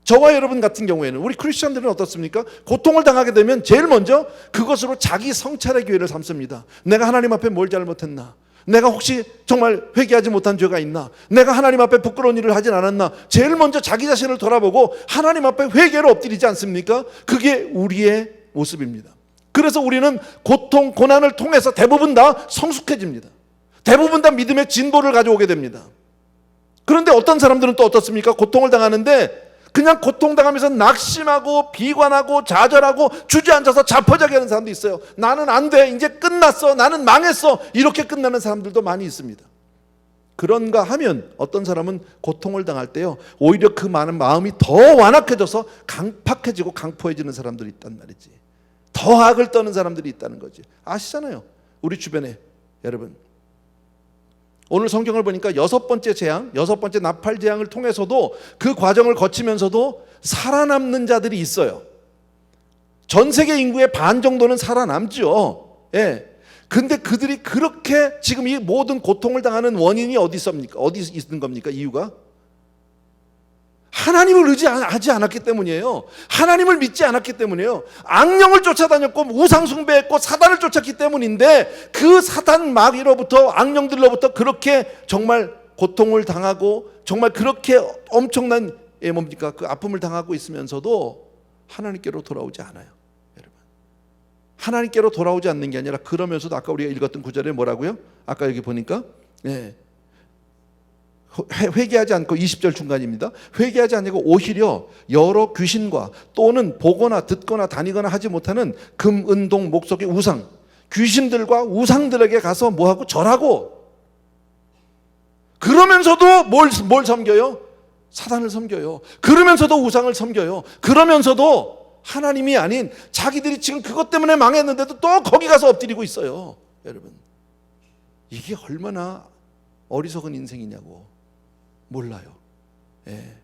저와 여러분 같은 경우에는, 우리 크리스천들은 어떻습니까? 고통을 당하게 되면 제일 먼저 그것으로 자기 성찰의 기회를 삼습니다. 내가 하나님 앞에 뭘 잘못했나? 내가 혹시 정말 회개하지 못한 죄가 있나? 내가 하나님 앞에 부끄러운 일을 하진 않았나? 제일 먼저 자기 자신을 돌아보고 하나님 앞에 회개를 엎드리지 않습니까? 그게 우리의 모습입니다. 그래서 우리는 고통, 고난을 통해서 대부분 다 성숙해집니다. 대부분 다 믿음의 진보를 가져오게 됩니다. 그런데 어떤 사람들은 또 어떻습니까? 고통을 당하는데 그냥 고통당하면서 낙심하고 비관하고 좌절하고 주저앉아서 자포자기 하는 사람도 있어요. 나는 안 돼, 이제 끝났어, 나는 망했어, 이렇게 끝나는 사람들도 많이 있습니다. 그런가 하면 어떤 사람은 고통을 당할 때요, 오히려 그 많은 마음이 더 완악해져서 강팍해지고 강포해지는 사람들이 있단 말이지. 더 악을 떠는 사람들이 있다는 거지. 아시잖아요, 우리 주변에. 여러분, 오늘 성경을 보니까 6번째 재앙, 6번째 나팔 재앙을 통해서도 그 과정을 거치면서도 살아남는 자들이 있어요. 전 세계 인구의 반 정도는 살아남죠. 예. 근데 그들이 그렇게 지금 이 모든 고통을 당하는 원인이 어디 있습니까? 어디 있는 겁니까? 이유가? 하나님을 의지하지 않았기 때문이에요. 하나님을 믿지 않았기 때문이에요. 악령을 쫓아다녔고 우상 숭배했고 사단을 쫓았기 때문인데, 그 사단 마귀로부터, 악령들로부터 그렇게 정말 고통을 당하고 정말 그렇게 엄청난 그 아픔을 당하고 있으면서도 하나님께로 돌아오지 않아요. 여러분, 하나님께로 돌아오지 않는 게 아니라 그러면서도 아까 우리가 읽었던 구절에 뭐라고요? 아까 여기 보니까 회개하지 않고, 20절 중간입니다. 회개하지 않고 오히려 여러 귀신과 또는 보거나 듣거나 다니거나 하지 못하는 금, 은, 동, 목석의 우상, 귀신들과 우상들에게 가서 뭐하고? 절하고. 그러면서도 뭘 섬겨요? 사단을 섬겨요. 그러면서도 우상을 섬겨요. 그러면서도 하나님이 아닌 자기들이 지금 그것 때문에 망했는데도 또 거기 가서 엎드리고 있어요. 여러분, 이게 얼마나 어리석은 인생이냐고. 몰라요. 예.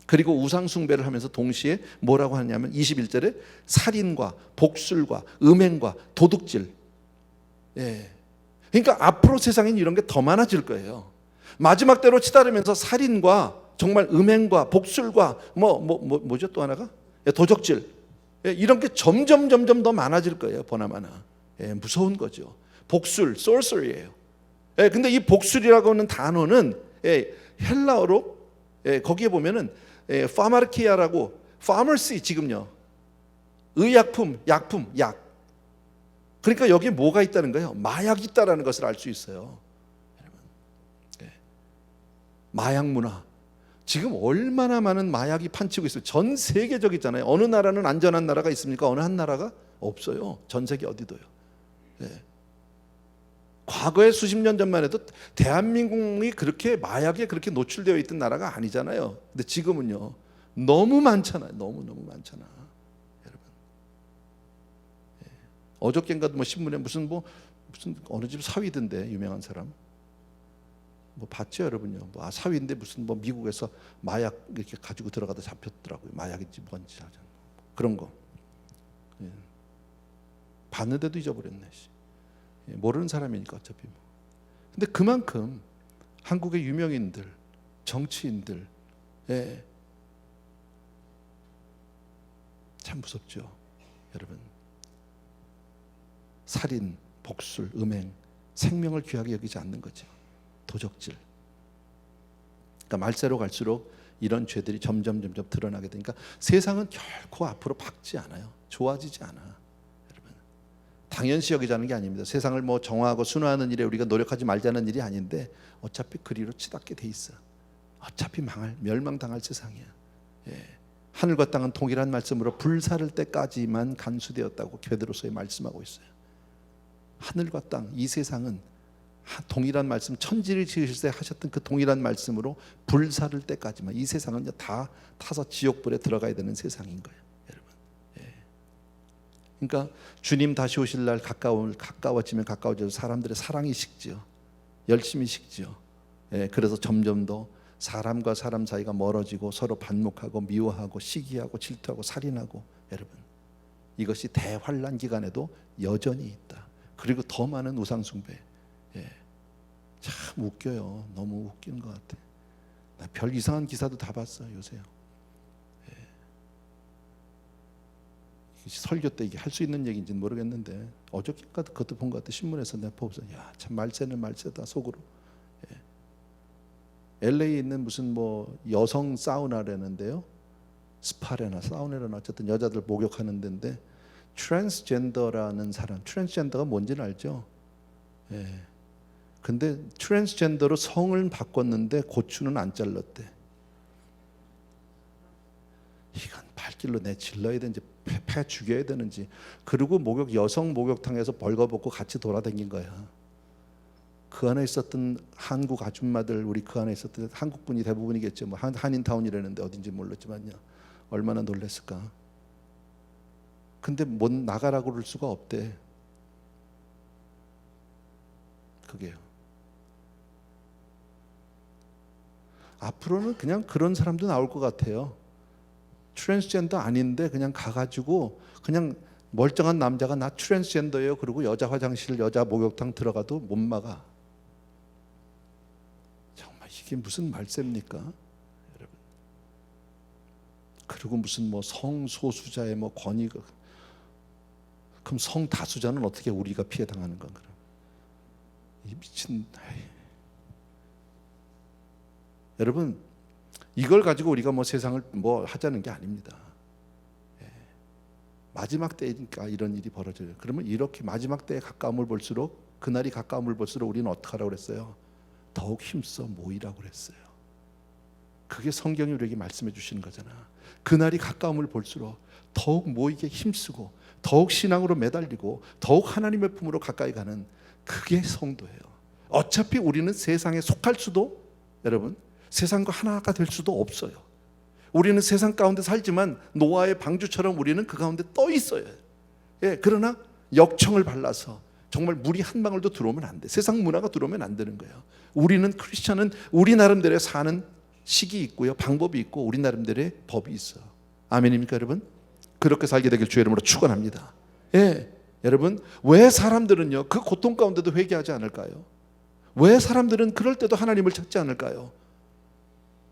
그리고 우상 숭배를 하면서 동시에 뭐라고 하냐면 21절에 살인과 복술과 음행과 도둑질. 예. 그러니까 앞으로 세상엔 이런 게 더 많아질 거예요. 마지막 때로 치달으면서 살인과 정말 음행과 복술과 뭐죠 또 하나가? 도적질. 예. 이런 게 점점 더 많아질 거예요. 보나마나. 예. 무서운 거죠. 복술, sorcery예요. 예, 근데 이 복술이라고 하는 단어는 헬라어로 거기에 보면은 파마르키아라고, 파머시, 지금요 의약품, 약품, 약. 그러니까 여기에 뭐가 있다는 거예요? 마약이 있다라는 것을 알 수 있어요. 마약 문화. 지금 얼마나 많은 마약이 판치고 있어요. 전 세계적이잖아요. 어느 나라는 안전한 나라가 있습니까? 어느 한 나라가 없어요. 전 세계 어디도요. 과거에 수십 년 전만 해도 대한민국이 그렇게 마약에 그렇게 노출되어 있던 나라가 아니잖아요. 근데 지금은요, 너무 많잖아요. 너무 많잖아. 여러분, 어저께인가도 신문에 무슨 어느 집 사위던데, 유명한 사람 봤죠, 여러분요? 사위인데 무슨 미국에서 마약 이렇게 가지고 들어가다 잡혔더라고요. 마약인지 뭔지 그런 거. 봤는데도 잊어버렸네. 모르는 사람이니까 어차피 근데 그만큼 한국의 유명인들, 정치인들, 참 무섭죠, 여러분. 살인, 복술, 음행, 생명을 귀하게 여기지 않는 거죠. 도적질. 그러니까 말세로 갈수록 이런 죄들이 점점 드러나게 되니까 세상은 결코 앞으로 밝지 않아요. 좋아지지 않아. 당연시 여기자는 게 아닙니다. 세상을 뭐 정화하고 순화하는 일에 우리가 노력하지 말자는 일이 아닌데 어차피 그리로 치닫게 돼 있어. 어차피 멸망당할 세상이야. 예. 하늘과 땅은 동일한 말씀으로 불사를 때까지만 간수되었다고 베드로서에 말씀하고 있어요. 하늘과 땅, 이 세상은 동일한 말씀, 천지를 지으실 때 하셨던 그 동일한 말씀으로 불사를 때까지만, 이 세상은 다 타서 지옥불에 들어가야 되는 세상인 거예요, 여러분. 예. 그러니까 주님 다시 오실 날 가까워지면 가까워져서 사람들의 사랑이 식지요, 열심히 식지요. 예. 그래서 점점 더 사람과 사람 사이가 멀어지고 서로 반목하고 미워하고 시기하고 질투하고 살인하고, 여러분, 이것이 대환란 기간에도 여전히 있다. 그리고 더 많은 우상숭배. 예. 참 웃겨요. 너무 웃기는 것 같아. 나 별 이상한 기사도 다 봤어요, 요새. 예. 설교 때 이게 할 수 있는 얘기인지는 모르겠는데 어저께가 그것도 본 것 같아. 신문에서 내가 보고서 야, 참 말세는 말세다 속으로. LA에 있는 무슨 뭐 여성 사우나라는데요, 스파레나 사우나라나 어쨌든 여자들 목욕하는 데인데, 트랜스젠더라는 사람, 트랜스젠더가 뭔지는 알죠? 예. 근데 트랜스젠더로 성을 바꿨는데 고추는 안 잘랐대. 이건 발길로 내 질러야 되는지 패 죽여야 되는지. 그리고 여성 목욕탕에서 벌거벗고 같이 돌아다닌 거야. 그 안에 있었던 한국 아줌마들, 우리 그 안에 있었던 한국 분이 대부분이겠죠. 뭐 한인타운이라는데 어딘지 몰랐지만요, 얼마나 놀랐을까. 근데 못 나가라고 그럴 수가 없대. 그게요. 앞으로는 그냥 그런 사람도 나올 것 같아요. 트랜스젠더 아닌데 그냥 가가지고 그냥 멀쩡한 남자가 나 트랜스젠더예요, 그리고 여자 화장실, 여자 목욕탕 들어가도 못 막아. 정말 이게 무슨 말씀입니까, 여러분? 그리고 무슨 뭐 성소수자의 뭐 권위가, 그럼 성다수자는 어떻게 우리가 피해 당하는 건가? 이 미친. 여러분, 이걸 가지고 우리가 뭐 세상을 뭐 하자는 게 아닙니다. 마지막 때니까 이런 일이 벌어져요. 그러면 이렇게 마지막 때에 가까움을 볼수록, 그날이 가까움을 볼수록 우리는 어떻게 하라고 그랬어요? 더욱 힘써 모이라고 그랬어요. 그게 성경이 우리에게 말씀해 주시는 거잖아. 그날이 가까움을 볼수록 더욱 모이게 힘쓰고 더욱 신앙으로 매달리고 더욱 하나님의 품으로 가까이 가는, 그게 성도예요. 어차피 우리는 세상에 속할 수도, 여러분, 세상과 하나가 될 수도 없어요. 우리는 세상 가운데 살지만 노아의 방주처럼 우리는 그 가운데 떠 있어요. 예, 그러나 역청을 발라서 정말 물이 한 방울도 들어오면 안 돼. 세상 문화가 들어오면 안 되는 거예요. 우리는 크리스천은 우리 나름대로 사는 식이 있고요, 방법이 있고, 우리 나름대로의 법이 있어. 아멘입니까, 여러분? 그렇게 살게 되길 주의 이름으로 축원합니다. 예, 여러분, 왜 사람들은요 그 고통 가운데도 회개하지 않을까요? 왜 사람들은 그럴 때도 하나님을 찾지 않을까요?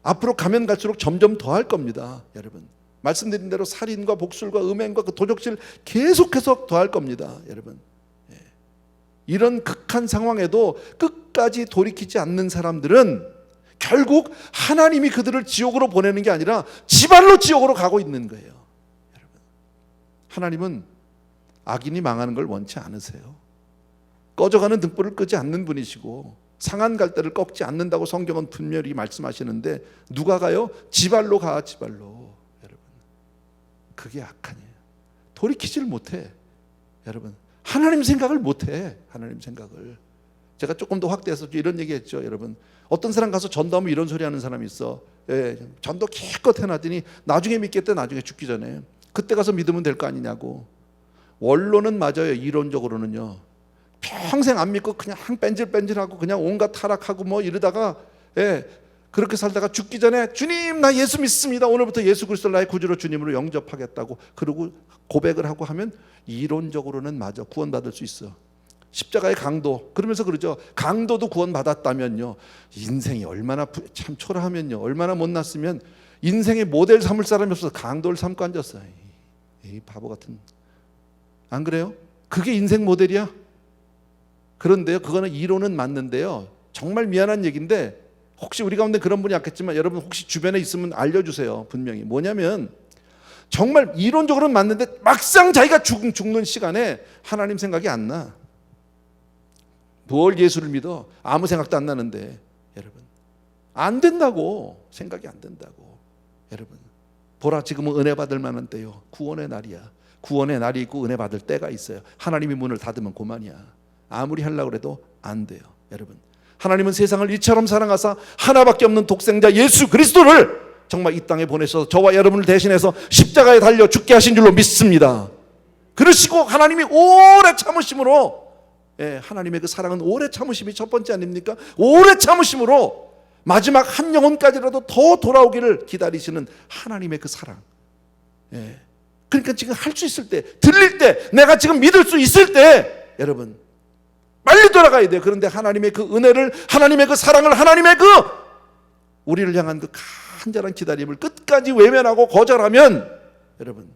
앞으로 가면 갈수록 점점 더 할 겁니다, 여러분. 말씀드린 대로 살인과 복술과 음행과 그 도적질 계속해서 더 할 겁니다, 여러분. 예. 이런 극한 상황에도 끝까지 돌이키지 않는 사람들은 결국 하나님이 그들을 지옥으로 보내는 게 아니라 지발로 지옥으로 가고 있는 거예요, 여러분. 하나님은 악인이 망하는 걸 원치 않으세요. 꺼져가는 등불을 끄지 않는 분이시고 상한 갈대를 꺾지 않는다고 성경은 분명히 말씀하시는데, 누가 가요? 지발로 가, 지발로. 여러분, 그게 악한이에요. 돌이키질 못해, 여러분. 하나님 생각을 못해, 하나님 생각을. 제가 조금 더 확대해서 이런 얘기했죠, 여러분. 어떤 사람 가서 전도하면 이런 소리 하는 사람이 있어. 예, 전도 기껏 해놨더니 나중에 믿겠대, 나중에 죽기 전에. 그때 가서 믿으면 될 거 아니냐고. 원론은 맞아요, 이론적으로는요. 평생 안 믿고 그냥 뺀질뺀질하고 그냥 온갖 타락하고 뭐 이러다가, 예, 그렇게 살다가 죽기 전에 주님 나 예수 믿습니다, 오늘부터 예수 그리스도를 나의 구주로 주님으로 영접하겠다고 그러고 고백을 하고 하면 이론적으로는 맞아, 구원받을 수 있어. 십자가의 강도, 그러면서 그러죠. 강도도 구원받았다면요, 인생이 얼마나 참 초라하면요, 얼마나 못났으면 인생의 모델 삼을 사람이 없어서 강도를 삼고 앉았어요. 이 바보 같은. 안 그래요? 그게 인생 모델이야? 그런데요, 그거는 이론은 맞는데요, 정말 미안한 얘기인데 혹시 우리 가운데 그런 분이 없겠지만 여러분 혹시 주변에 있으면 알려주세요. 분명히 뭐냐면 정말 이론적으로는 맞는데 막상 자기가 죽는 시간에 하나님 생각이 안 나. 뭘 예수를 믿어? 아무 생각도 안 나는데. 여러분, 안 된다고. 생각이 안 된다고. 여러분, 보라, 지금은 은혜 받을 만한 때요. 구원의 날이야. 구원의 날이 있고 은혜 받을 때가 있어요. 하나님이 문을 닫으면 그만이야. 아무리 하려고 해도 안 돼요. 여러분, 하나님은 세상을 이처럼 사랑하사 하나밖에 없는 독생자 예수 그리스도를 정말 이 땅에 보내셔서 저와 여러분을 대신해서 십자가에 달려 죽게 하신 줄로 믿습니다. 그러시고 하나님이 오래 참으심으로, 하나님의 그 사랑은 오래 참으심이 첫 번째 아닙니까? 오래 참으심으로 마지막 한 영혼까지라도 더 돌아오기를 기다리시는 하나님의 그 사랑. 그러니까 지금 할 수 있을 때, 들릴 때, 내가 지금 믿을 수 있을 때, 여러분 빨리 돌아가야 돼요. 그런데 하나님의 그 은혜를, 하나님의 그 사랑을, 하나님의 그 우리를 향한 그 간절한 기다림을 끝까지 외면하고 거절하면 여러분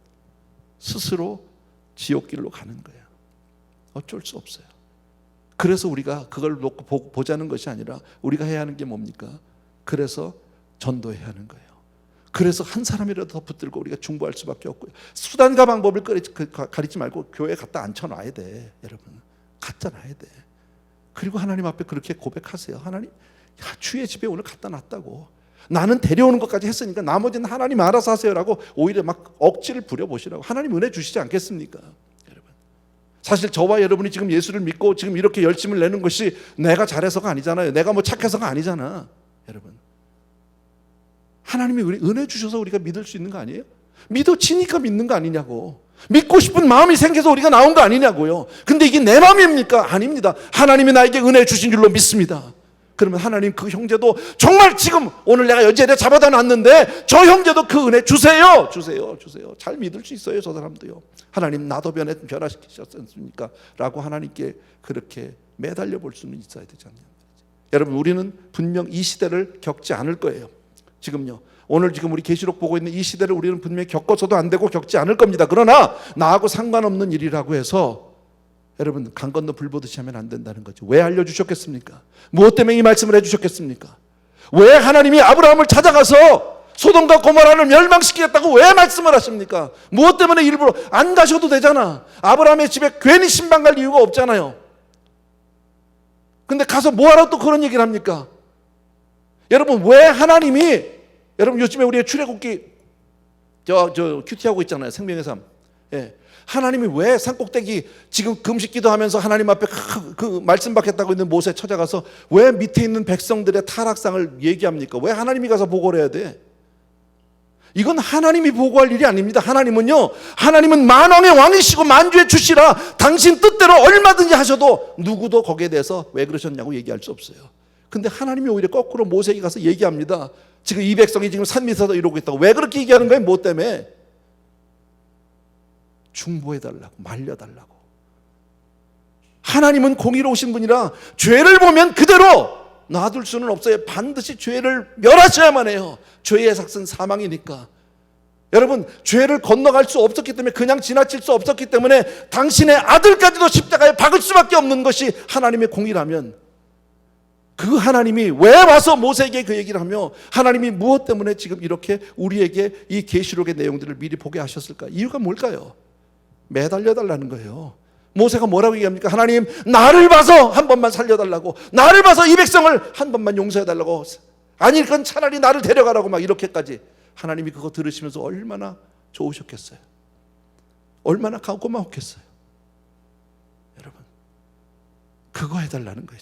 스스로 지옥길로 가는 거예요. 어쩔 수 없어요. 그래서 우리가 그걸 놓고 보자는 것이 아니라 우리가 해야 하는 게 뭡니까? 그래서 전도해야 하는 거예요. 그래서 한 사람이라도 더 붙들고 우리가 중보할 수밖에 없고요. 수단과 방법을 가리지 말고 교회에 갖다 앉혀놔야 돼. 여러분, 갖다 놔야 돼. 그리고 하나님 앞에 그렇게 고백하세요. 하나님, 주의 집에 오늘 갖다 놨다고. 나는 데려오는 것까지 했으니까 나머지는 하나님 알아서 하세요라고 오히려 막 억지를 부려보시라고. 하나님 은혜 주시지 않겠습니까? 여러분, 사실 저와 여러분이 지금 예수를 믿고 지금 이렇게 열심을 내는 것이 내가 잘해서가 아니잖아요. 내가 뭐 착해서가 아니잖아. 여러분, 하나님이 은혜 주셔서 우리가 믿을 수 있는 거 아니에요? 믿어지니까 믿는 거 아니냐고. 믿고 싶은 마음이 생겨서 우리가 나온 거 아니냐고요. 근데 이게 내 마음입니까? 아닙니다. 하나님이 나에게 은혜 주신 줄로 믿습니다. 그러면 하나님 그 형제도 정말 지금 오늘 내가 여지에 잡아다 놨는데 저 형제도 그 은혜 주세요. 주세요. 주세요. 잘 믿을 수 있어요. 저 사람도요. 하나님 나도 변화시키셨으니까 라고 하나님께 그렇게 매달려 볼 수는 있어야 되지 않냐. 여러분, 우리는 분명 이 시대를 겪지 않을 거예요. 지금요, 오늘 지금 우리 계시록 보고 있는 이 시대를 우리는 분명히 겪어서도 안 되고 겪지 않을 겁니다. 그러나 나하고 상관없는 일이라고 해서 여러분 강 건너 불 보듯이 하면 안 된다는 거죠. 왜 알려주셨겠습니까? 무엇 때문에 이 말씀을 해주셨겠습니까? 왜 하나님이 아브라함을 찾아가서 소돔과 고모라를 멸망시키겠다고 왜 말씀을 하십니까? 무엇 때문에 일부러 안 가셔도 되잖아. 아브라함의 집에 괜히 신방 갈 이유가 없잖아요. 근데 가서 뭐하러 또 그런 얘기를 합니까? 여러분, 왜 하나님이, 여러분 요즘에 우리의 출애굽기 저 큐티하고 있잖아요. 생명의 삶. 하나님이 왜 산꼭대기 지금 금식 기도하면서 하나님 앞에 그 말씀 받겠다고 있는 모세 찾아가서 왜 밑에 있는 백성들의 타락상을 얘기합니까? 왜 하나님이 가서 보고를 해야 돼? 이건 하나님이 보고할 일이 아닙니다. 하나님은 만왕의 왕이시고 만주의 주시라 당신 뜻대로 얼마든지 하셔도 누구도 거기에 대해서 왜 그러셨냐고 얘기할 수 없어요. 근데 하나님이 오히려 거꾸로 모세에게 가서 얘기합니다. 지금 이 백성이 지금 산 밑에서 이러고 있다고. 왜 그렇게 얘기하는 거예요? 뭐 때문에? 중보해달라고, 말려달라고. 하나님은 공의로우신 분이라 죄를 보면 그대로 놔둘 수는 없어요. 반드시 죄를 멸하셔야만 해요. 죄의 삭은 사망이니까. 여러분, 죄를 건너갈 수 없었기 때문에, 그냥 지나칠 수 없었기 때문에 당신의 아들까지도 십자가에 박을 수밖에 없는 것이 하나님의 공의라면, 그 하나님이 왜 와서 모세에게 그 얘기를 하며 하나님이 무엇 때문에 지금 이렇게 우리에게 이 계시록의 내용들을 미리 보게 하셨을까? 이유가 뭘까요? 매달려 달라는 거예요. 모세가 뭐라고 얘기합니까? 하나님, 나를 봐서 한 번만 살려달라고, 나를 봐서 이 백성을 한 번만 용서해달라고, 아니 그건 차라리 나를 데려가라고, 막 이렇게까지. 하나님이 그거 들으시면서 얼마나 좋으셨겠어요? 얼마나 고마웠겠어요? 여러분, 그거 해달라는 거예요.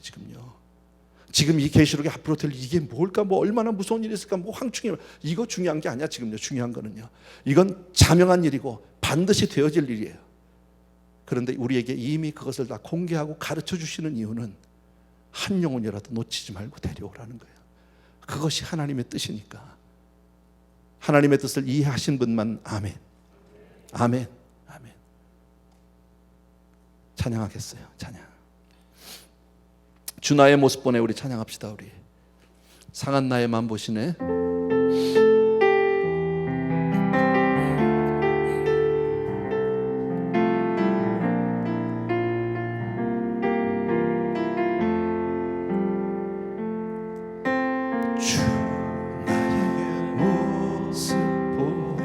지금 이 계시록이 앞으로 될 이게 뭘까? 뭐 얼마나 무서운 일이 있을까? 뭐 황충이, 이거 중요한 게 아니야. 지금요, 중요한 거는요, 이건 자명한 일이고 반드시 되어질 일이에요. 그런데 우리에게 이미 그것을 다 공개하고 가르쳐 주시는 이유는 한 영혼이라도 놓치지 말고 데려오라는 거예요. 그것이 하나님의 뜻이니까. 하나님의 뜻을 이해하신 분만 아멘. 아멘. 아멘. 찬양하겠어요. 찬양. 주 나의 모습 보내. 우리 찬양합시다. 우리 상한 나의 맘 보시네. 주 나의 모습 보내.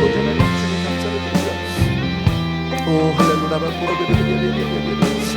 아버지 하나님 주님 감사를 드립니다. 오 할렐루야.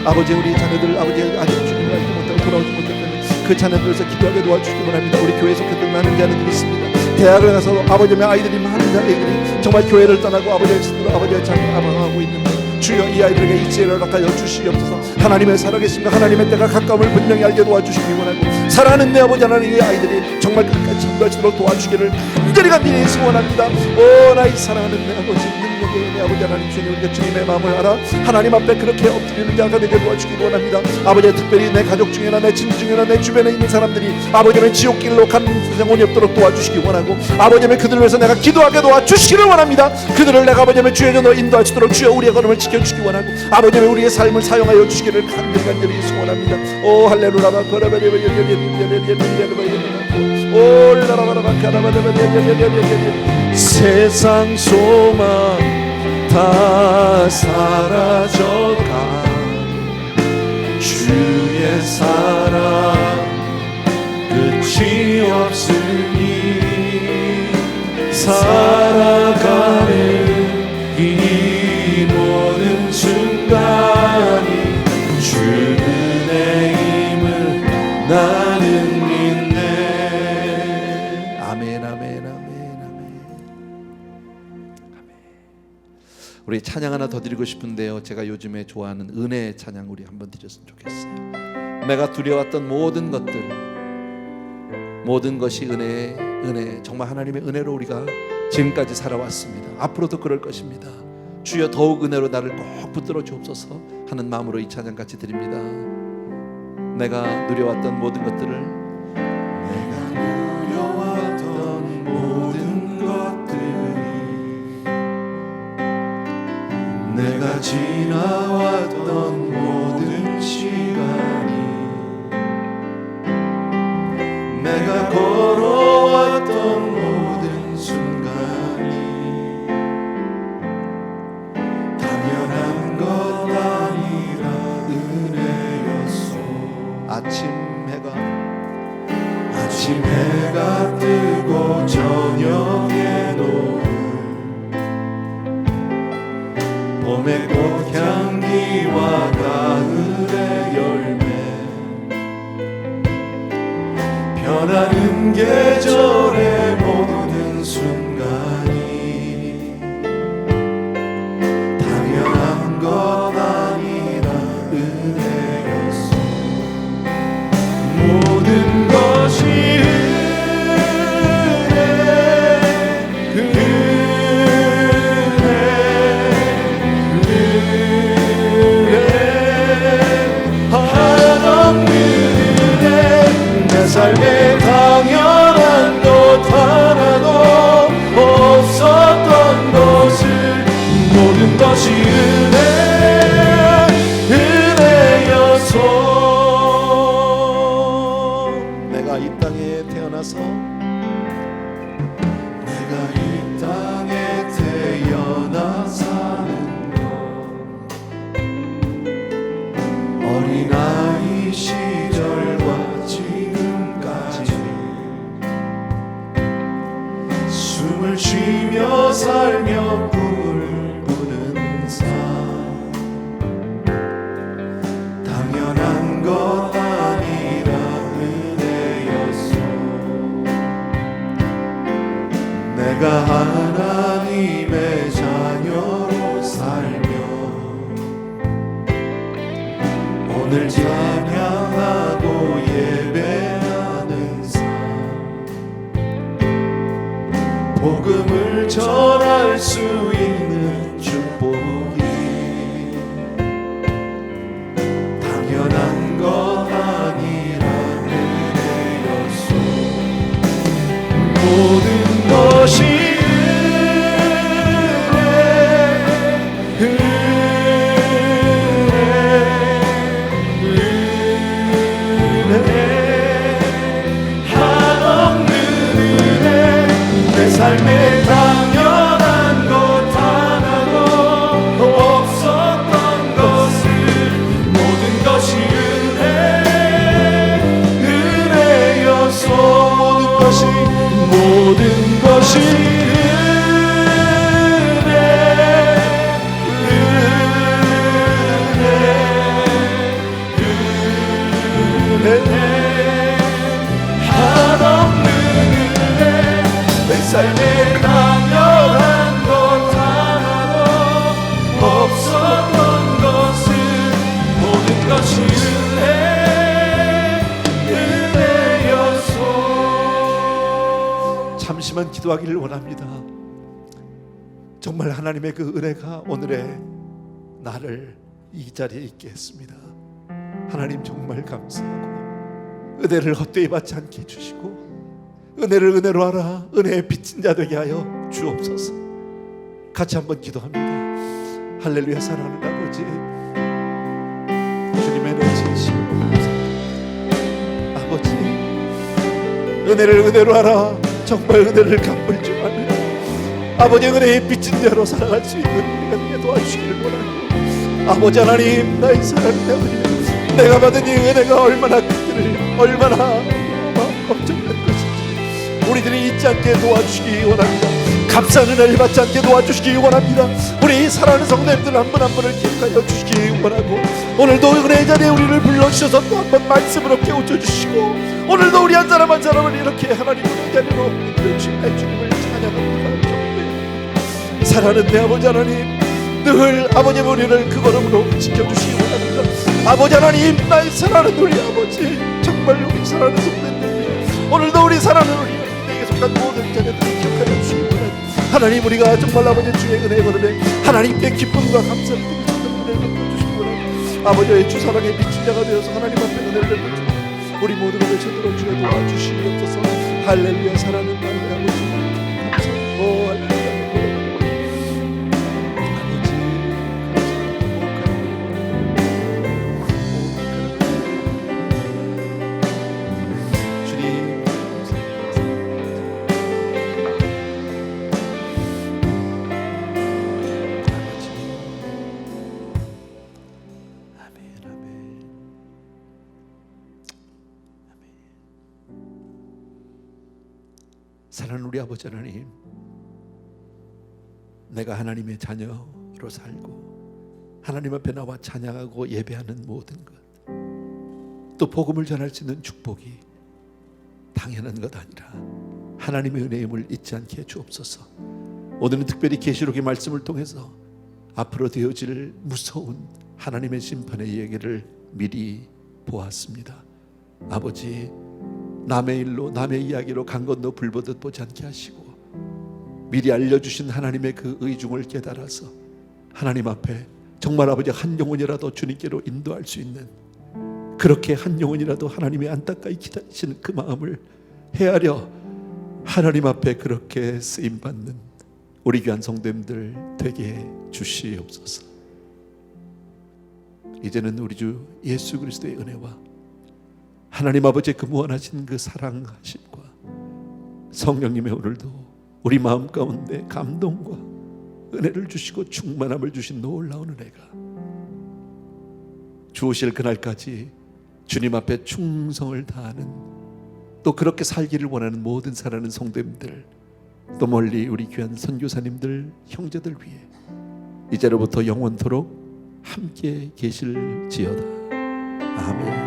아버지 우리 자녀들 아버지 아직 주님을 알지 못하고 돌아오지 못했다면 그 자녀들에서 기도하게 도와주시기 바랍니다. 우리 교회에서 거듭나는 자녀들이 있습니다. 대학을 가서 아버지의 아이들이 많은 아이들이 정말 교회를 떠나고 아버지의 스스로 아버지의 자녀를 방황하고 있는데 주여 이 아이들에게 이 지혜를 허락하여 주시옵소서. 하나님의 살아계심과 하나님의 때가 가까움을 분명히 알게 도와주시기 원하고, 사랑하는 내 아버지 하나님, 이 아이들이 정말 끝까지 인도하시도록 도와주기를 간절히 소원합니다. 오 나의 사랑하는 내 아버지, 능력의 내 아버지 하나님, 주님 우리가 주님의 마음을 알아 하나님 앞에 그렇게 엎드리는 자가 되게 도와주기 원합니다. 아버지, 특별히 내 가족 중에나 내 친구 중에나 내 주변에 있는 사람들이 아버지의 지옥길로 가는 영혼이 없도록 도와주시기 원하고, 아버지의 그들을 위해서 내가 기도하게 도와주시기를 원합니다. 그들을 내가 아버지의 주의 전으로 인도할 수 있도록 주여 우리의 걸음을 지켜주시기 원하고, 아버지의 우리의 삶을 사용하여 주시기를 간절히 소원합니다. 오 할렐루야. 세상 소망 다 사라져가 주의 사랑 끝이 없으니 살아가는 이 모든 순간이 주 은혜임을 나는 믿네. 아멘, 아멘, 아멘, 아멘. 우리 찬양 하나 더 드리고 싶은데요, 제가 요즘에 좋아하는 은혜의 찬양 우리 한번 드렸으면 좋겠어요. 내가 두려웠던 모든 것들, 모든 것이 은혜, 정말 하나님의 은혜로 우리가 지금까지 살아왔습니다. 앞으로도 그럴 것입니다. 주여 더욱 은혜로 나를 꼭 붙들어 주옵소서 하는 마음으로 이 찬양 같이 드립니다. 내가 누려왔던 모든 것들을, 내가 누려왔던 모든 것들이, 내가 지나왔던 모든 시간이, 내가 걸어왔던 모든 순간이 당연한 것 아니라 은혜였소. 아침 해가 뜨고 저녁에 노을, 봄의 꽃향기와 가을의 열매, 변하는 계절의 모든 순간이 당연한 것 아니라 은혜였소. 모든 것이 삶에 당연한 것 하나도 없었던 것을, 모든 것이 은혜여서 내가 이 땅에 태어나서, 내가 이 땅에 태어나 사는 것, 어린아이 시절과 숨을 쉬며 살며 꿈을 꾸는 삶, 기도하기를 원합니다. 정말 하나님의 그 은혜가 오늘의 나를 이 자리에 있게 했습니다. 하나님 정말 감사하고, 은혜를 헛되이 받지 않게 해주시고 은혜를 은혜로 하라, 은혜에 빚진 자 되게 하여 주옵소서. 같이 한번 기도합니다. 할렐루야. 사랑하는 아버지, 주님의 은혜 진심으로 감사합니다. 아버지, 은혜를 은혜로 하라, 정말 은혜를 갚을 줄 아는 아버지, 은혜에 빚진 자로 살아갈 수 있는 우리가 되게 도와주시기를 원하고, 아버지 하나님, 나의 사랑하는 아버지, 내가 받은 이 은혜가 얼마나 큰지를, 얼마나 엄청난 것인지 우리들이 잊지 않게 도와주시기 원합니다. 값싼 은혜를 받지 않게 도와주시기 원합니다. 우리 사랑하는 성도님들 한 분 한 분을 기억하여 주시기 원하고, 오늘도 은혜의 자리에 우리를 불러주셔서 또 한 번 말씀으로 깨우쳐주시고, 오늘도 우리 한 사람 한 사람을 이렇게 하나님 은혜의 자리로 이끌어주신 내 주님을 찬양합니다. 정말 사랑하는 내 아버지 하나님, 늘 아버님 우리를 그 걸음으로 지켜주시기 원합니다. 아버지 하나님, 나의 사랑하는 우리 아버지, 정말 우리 사랑하는 성도님들, 오늘도 우리 사랑하는 우리 내게 속한 모든 자녀들을 기억하여 주시기 원합니다. 하나님, 우리가 정말 아버지 주의 은혜의 걸음에 하나님께 기쁨과 감사를 드리는 은혜를 베풀어주시기 원합니다. 아버지의 주 사랑에 미친 자가 되어서 하나님 앞에 은혜를 베풀주고, 우리 모두가 외쳐들어 주여 도와주시옵소서. 할렐루야. 사랑하는 나의 아버지 감사합니다. 오 할렐루야. 사랑하는 우리 아버지 하나님, 내가 하나님의 자녀로 살고 하나님 앞에 나와 찬양하고 예배하는 모든 것, 또 복음을 전할 수 있는 축복이 당연한 것 아니라 하나님의 은혜임을 잊지 않게 해 주옵소서. 오늘은 특별히 계시록의 말씀을 통해서 앞으로 되어질 무서운 하나님의 심판의 이야기를 미리 보았습니다. 아버지, 남의 일로 남의 이야기로 강 건너 불 보듯 보지 않게 하시고, 미리 알려주신 하나님의 그 의중을 깨달아서 하나님 앞에 정말 아버지 한 영혼이라도 주님께로 인도할 수 있는, 그렇게 한 영혼이라도 하나님의 안타까이 기다리시는 그 마음을 헤아려 하나님 앞에 그렇게 쓰임받는 우리 귀한 성도님들 되게 주시옵소서. 이제는 우리 주 예수 그리스도의 은혜와 하나님 아버지의 그 무한하신 그 사랑하심과 성령님의 오늘도 우리 마음 가운데 감동과 은혜를 주시고 충만함을 주신 놀라운 은혜가 주오실 그날까지 주님 앞에 충성을 다하는, 또 그렇게 살기를 원하는 모든 사랑하는 성도님들, 또 멀리 우리 귀한 선교사님들, 형제들 위해 이제로부터 영원토록 함께 계실지어다. 아멘.